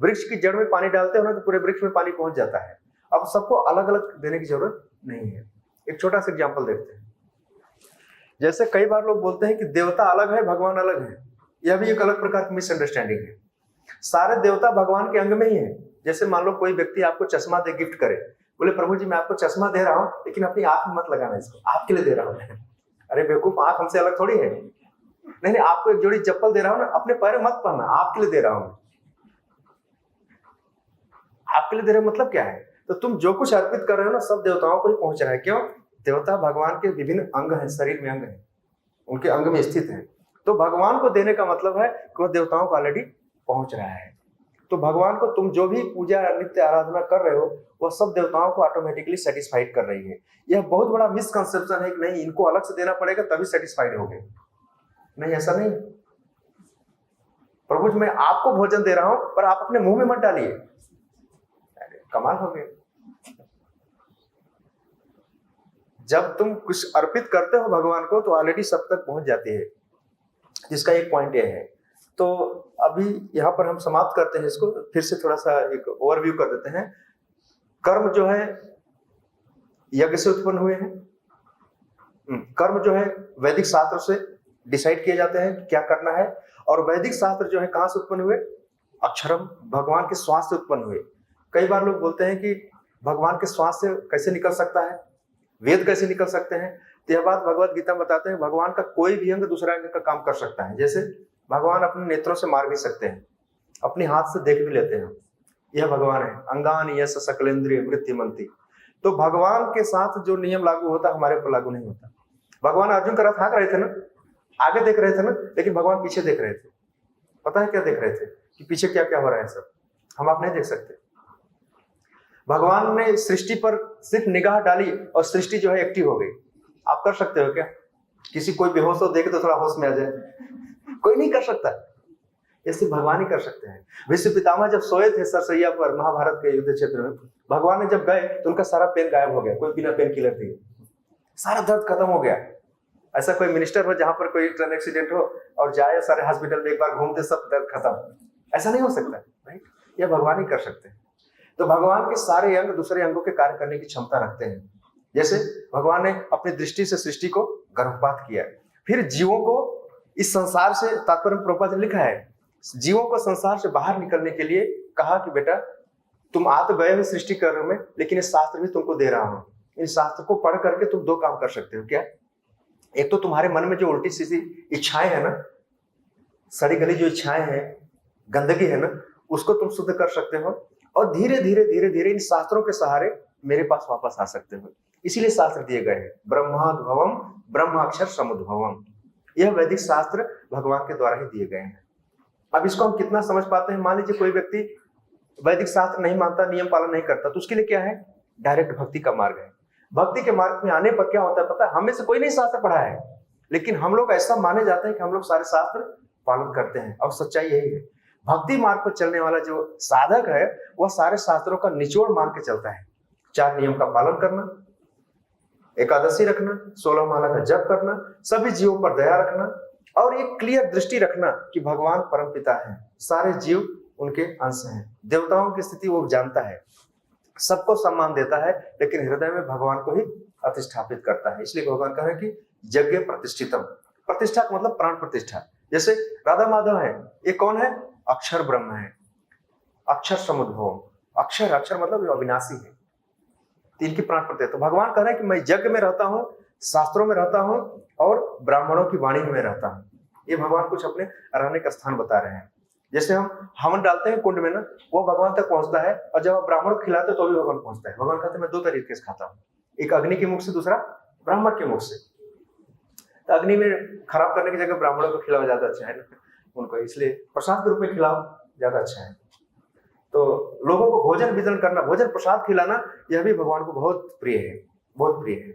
वृक्ष की जड़ में पानी डालते हो ना तो पूरे वृक्ष में पानी पहुंच जाता है। अब सबको अलग अलग देने की जरूरत नहीं है। एक छोटा सा एग्जाम्पल देखते हैं। जैसे कई बार लोग बोलते हैं कि देवता अलग है, भगवान अलग है। यह भी एक अलग प्रकार की मिसअंडरस्टैंडिंग है। सारे देवता भगवान के अंग में ही है। जैसे मान लो कोई व्यक्ति आपको चश्मा दे गिफ्ट करे, बोले प्रभु जी मैं आपको चश्मा दे रहा हूं, लेकिन अपनी आंख में मत लगाना, इसको आपके लिए दे रहा हूं। अरे बेवकूफ, आंख हमसे अलग थोड़ी है। नहीं, आपको एक जोड़ी चप्पल दे रहा हूं ना, अपने पैर मत पहनना, आपके लिए दे रहा हूं। आपके लिए दे रहे मतलब क्या है? तो तुम जो कुछ अर्पित कर रहे हो ना, सब देवताओं को ही पहुंच रहा है। क्यों? देवता भगवान के विभिन्न अंग हैं, शरीर में अंग हैं, उनके अंग में स्थित हैं। तो भगवान को देने का मतलब है कि वह देवताओं को ऑलरेडी पहुंच रहा है। तो भगवान को तुम जो भी पूजा नित्य आराधना कर रहे हो, वह सब देवताओं को ऑटोमेटिकली सेटिस्फाइड कर रही है। यह बहुत बड़ा मिसकंसेप्शन है कि नहीं इनको अलग से देना पड़ेगा तभी सेटिस्फाइड होंगे। नहीं, ऐसा नहीं। प्रभु जी मैं आपको भोजन दे रहा हूं, पर आप अपने मुंह में मत डालिए। कमाल हो गया। जब तुम कुछ अर्पित करते हो भगवान को तो ऑलरेडी सब तक पहुंच जाती है। जिसका एक पॉइंट यह है। तो अभी यहां पर हम समाप्त करते हैं इसको, फिर से थोड़ा सा एक ओवरव्यू कर देते हैं। कर्म जो है यज्ञ से उत्पन्न हुए हैं। कर्म जो है वैदिक शास्त्र से डिसाइड किए जाते हैं कि क्या करना है। और वैदिक शास्त्र जो है कहां से उत्पन्न हुए? अक्षरम, भगवान के श्वास से उत्पन्न हुए। कई बार लोग बोलते हैं कि भगवान के श्वास से कैसे निकल सकता है, वेद कैसे निकल सकते हैं? तो यह बात भगवत गीता बताते हैं, भगवान का कोई भी अंग दूसरा अंग का काम कर सकता है। जैसे भगवान अपने नेत्रों से मार भी सकते हैं, अपने हाथ से देख भी लेते हैं। यह भगवान है, अंगानि यस्य सकलेंद्रिय वृत्तिमन्ति। तो भगवान के साथ जो नियम लागू होता है हमारे पर लागू नहीं होता। भगवान अर्जुन का रथ हाँक रहे थे ना, आगे देख रहे थे ना, लेकिन भगवान पीछे देख रहे थे। पता है क्या देख रहे थे? कि पीछे क्या क्या हो रहा है सब, हम आप नहीं देख सकते। भगवान ने सृष्टि पर सिर्फ निगाह डाली और सृष्टि जो है एक्टिव हो गई। आप कर सकते हो क्या? किसी कोई बेहोश हो देखे तो थोड़ा होश में आ जाए? कोई नहीं कर सकता। ये सिर्फ भगवान ही कर सकते हैं। भीष्म पितामह जब सोए थे सरसैया पर महाभारत के युद्ध क्षेत्र में, भगवान ने जब गए तो उनका सारा पेन गायब हो गया, कोई बिना पेन किलर दिए, सारा दर्द खत्म हो गया। ऐसा कोई मिनिस्टर हो जहां पर कोई ट्रेन एक्सीडेंट हो और जाए सारे हॉस्पिटल में एक बार घूमते सब दर्द खत्म, ऐसा नहीं हो सकता। राइट? यह भगवान ही कर सकते हैं। तो भगवान के सारे अंग दूसरे अंगों के कार्य करने की क्षमता रखते हैं। जैसे भगवान ने अपनी दृष्टि से सृष्टि को गर्भपात किया, फिर जीवों को इस संसार से, तात्पर्य प्रभुपाद ने लिखा है, जीवों को संसार से बाहर निकलने के लिए कहा कि बेटा तुम आ तो गए हो सृष्टि कर्म में, लेकिन ये शास्त्र भी तुमको दे रहा हूं। इन शास्त्र को पढ़ करके तुम दो काम कर सकते हो। क्या? एक तो तुम्हारे मन में जो उल्टी सीधी इच्छाएं है ना, सड़ी गली जो इच्छाएं हैं, गंदगी है ना, उसको तुम शुद्ध कर सकते हो और धीरे धीरे धीरे धीरे इन शास्त्रों के सहारे मेरे पास वापस आ सकते हो। इसीलिए शास्त्र दिए गए हैं। ब्रह्माद्भवम ब्रह्माक्षर समुद्भवम, यह वैदिक शास्त्र भगवान के द्वारा ही दिए गए हैं। अब इसको हम कितना समझ पाते हैं? मान लीजिए कोई व्यक्ति वैदिक शास्त्र नहीं मानता, नियम पालन नहीं करता, तो उसके लिए क्या है? डायरेक्ट भक्ति का मार्ग है। भक्ति के मार्ग में आने पर क्या होता है पता है? हमें से कोई नहीं शास्त्र पढ़ा है, लेकिन हम लोग ऐसा माने जाते हैं कि हम लोग सारे शास्त्र पालन करते हैं, और सच्चाई यही है। भक्ति मार्ग पर चलने वाला जो साधक है वह सारे शास्त्रों का निचोड़ मान के चलता है। 4 नियम का पालन करना, एकादशी रखना, 16 माला का जप करना, सभी जीवों पर दया रखना, और एक क्लियर दृष्टि रखना कि भगवान परमपिता है, सारे जीव उनके अंश हैं। देवताओं की स्थिति वो जानता है, सबको सम्मान देता है, लेकिन हृदय में भगवान को ही अधिष्ठापित करता है। इसलिए भगवान कह रहे हैं कि यज्ञ प्रतिष्ठितम। प्रतिष्ठा का मतलब प्राण प्रतिष्ठा। जैसे राधा माधव है, ये कौन है? अक्षर ब्रह्म है, अक्षर समुद्भव। अक्षर, अक्षर मतलब जो अविनाशी है, इनकी प्राण प्रतिष्ठा। तो भगवान कह रहे हैं कि मैं यज्ञ में रहता हूँ, शास्त्रों में रहता हूँ, और ब्राह्मणों की वाणी में रहता हूँ। ये भगवान कुछ अपने रहने का स्थान बता रहे हैं। जैसे हम हवन डालते हैं कुंड में ना, वो भगवान तक पहुंचता है, और जब आप ब्राह्मण को खिलाते तो भी भगवान पहुंचता है। भगवान कहते हैं मैं 2 तरीके से खाता हूँ, एक अग्नि के मुख से, दूसरा ब्राह्मण के मुख से। तो अग्नि में खराब करने की जगह ब्राह्मणों को खिलाओ, ज्यादा अच्छा है ना उनको, इसलिए प्रसाद के रूप में खिलाओ, ज्यादा अच्छा है। तो लोगों को भोजन वितरण करना, भोजन प्रसाद खिलाना, यह भी भगवान को बहुत प्रिय है, बहुत प्रिय है।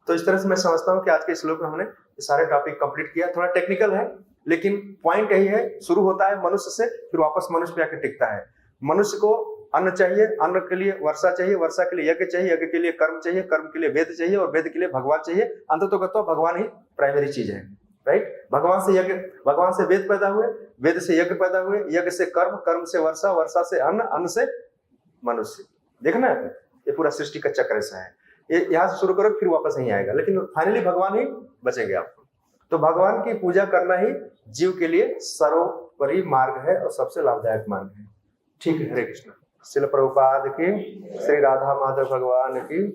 तो इस तरह से मैं समझता हूँ कि आज के श्लोक में हमने सारे टॉपिक कंप्लीट किया। थोड़ा टेक्निकल है, लेकिन पॉइंट यही है, शुरू होता है मनुष्य से, फिर वापस मनुष्य पे आके टिकता है। मनुष्य को अन्न चाहिए, अन्न के लिए वर्षा चाहिए, वर्षा के लिए यज्ञ चाहिए, यज्ञ के लिए कर्म चाहिए, कर्म के लिए वेद चाहिए, और वेद के लिए भगवान चाहिए। अंततः भगवान ही प्राइमरी चीज है, राइट? भगवान से यज्ञ, भगवान से वेद पैदा हुए, वेद से यज्ञ पैदा हुए, यज्ञ से कर्म, कर्म से वर्षा, वर्षा से अन्न, अन्न से मनुष्य। देखना है, ये पूरा सृष्टि का चक्र ऐसा है। ये यहाँ से शुरू करो, फिर वापस नहीं आएगा, लेकिन फाइनली भगवान ही बचेंगे आपको। तो भगवान की पूजा करना ही जीव के लिए सर्वोपरि मार्ग है और सबसे लाभदायक मार्ग है। ठीक है, हरे कृष्ण। श्रील प्रभुपाद की, श्री राधा माधव भगवान की।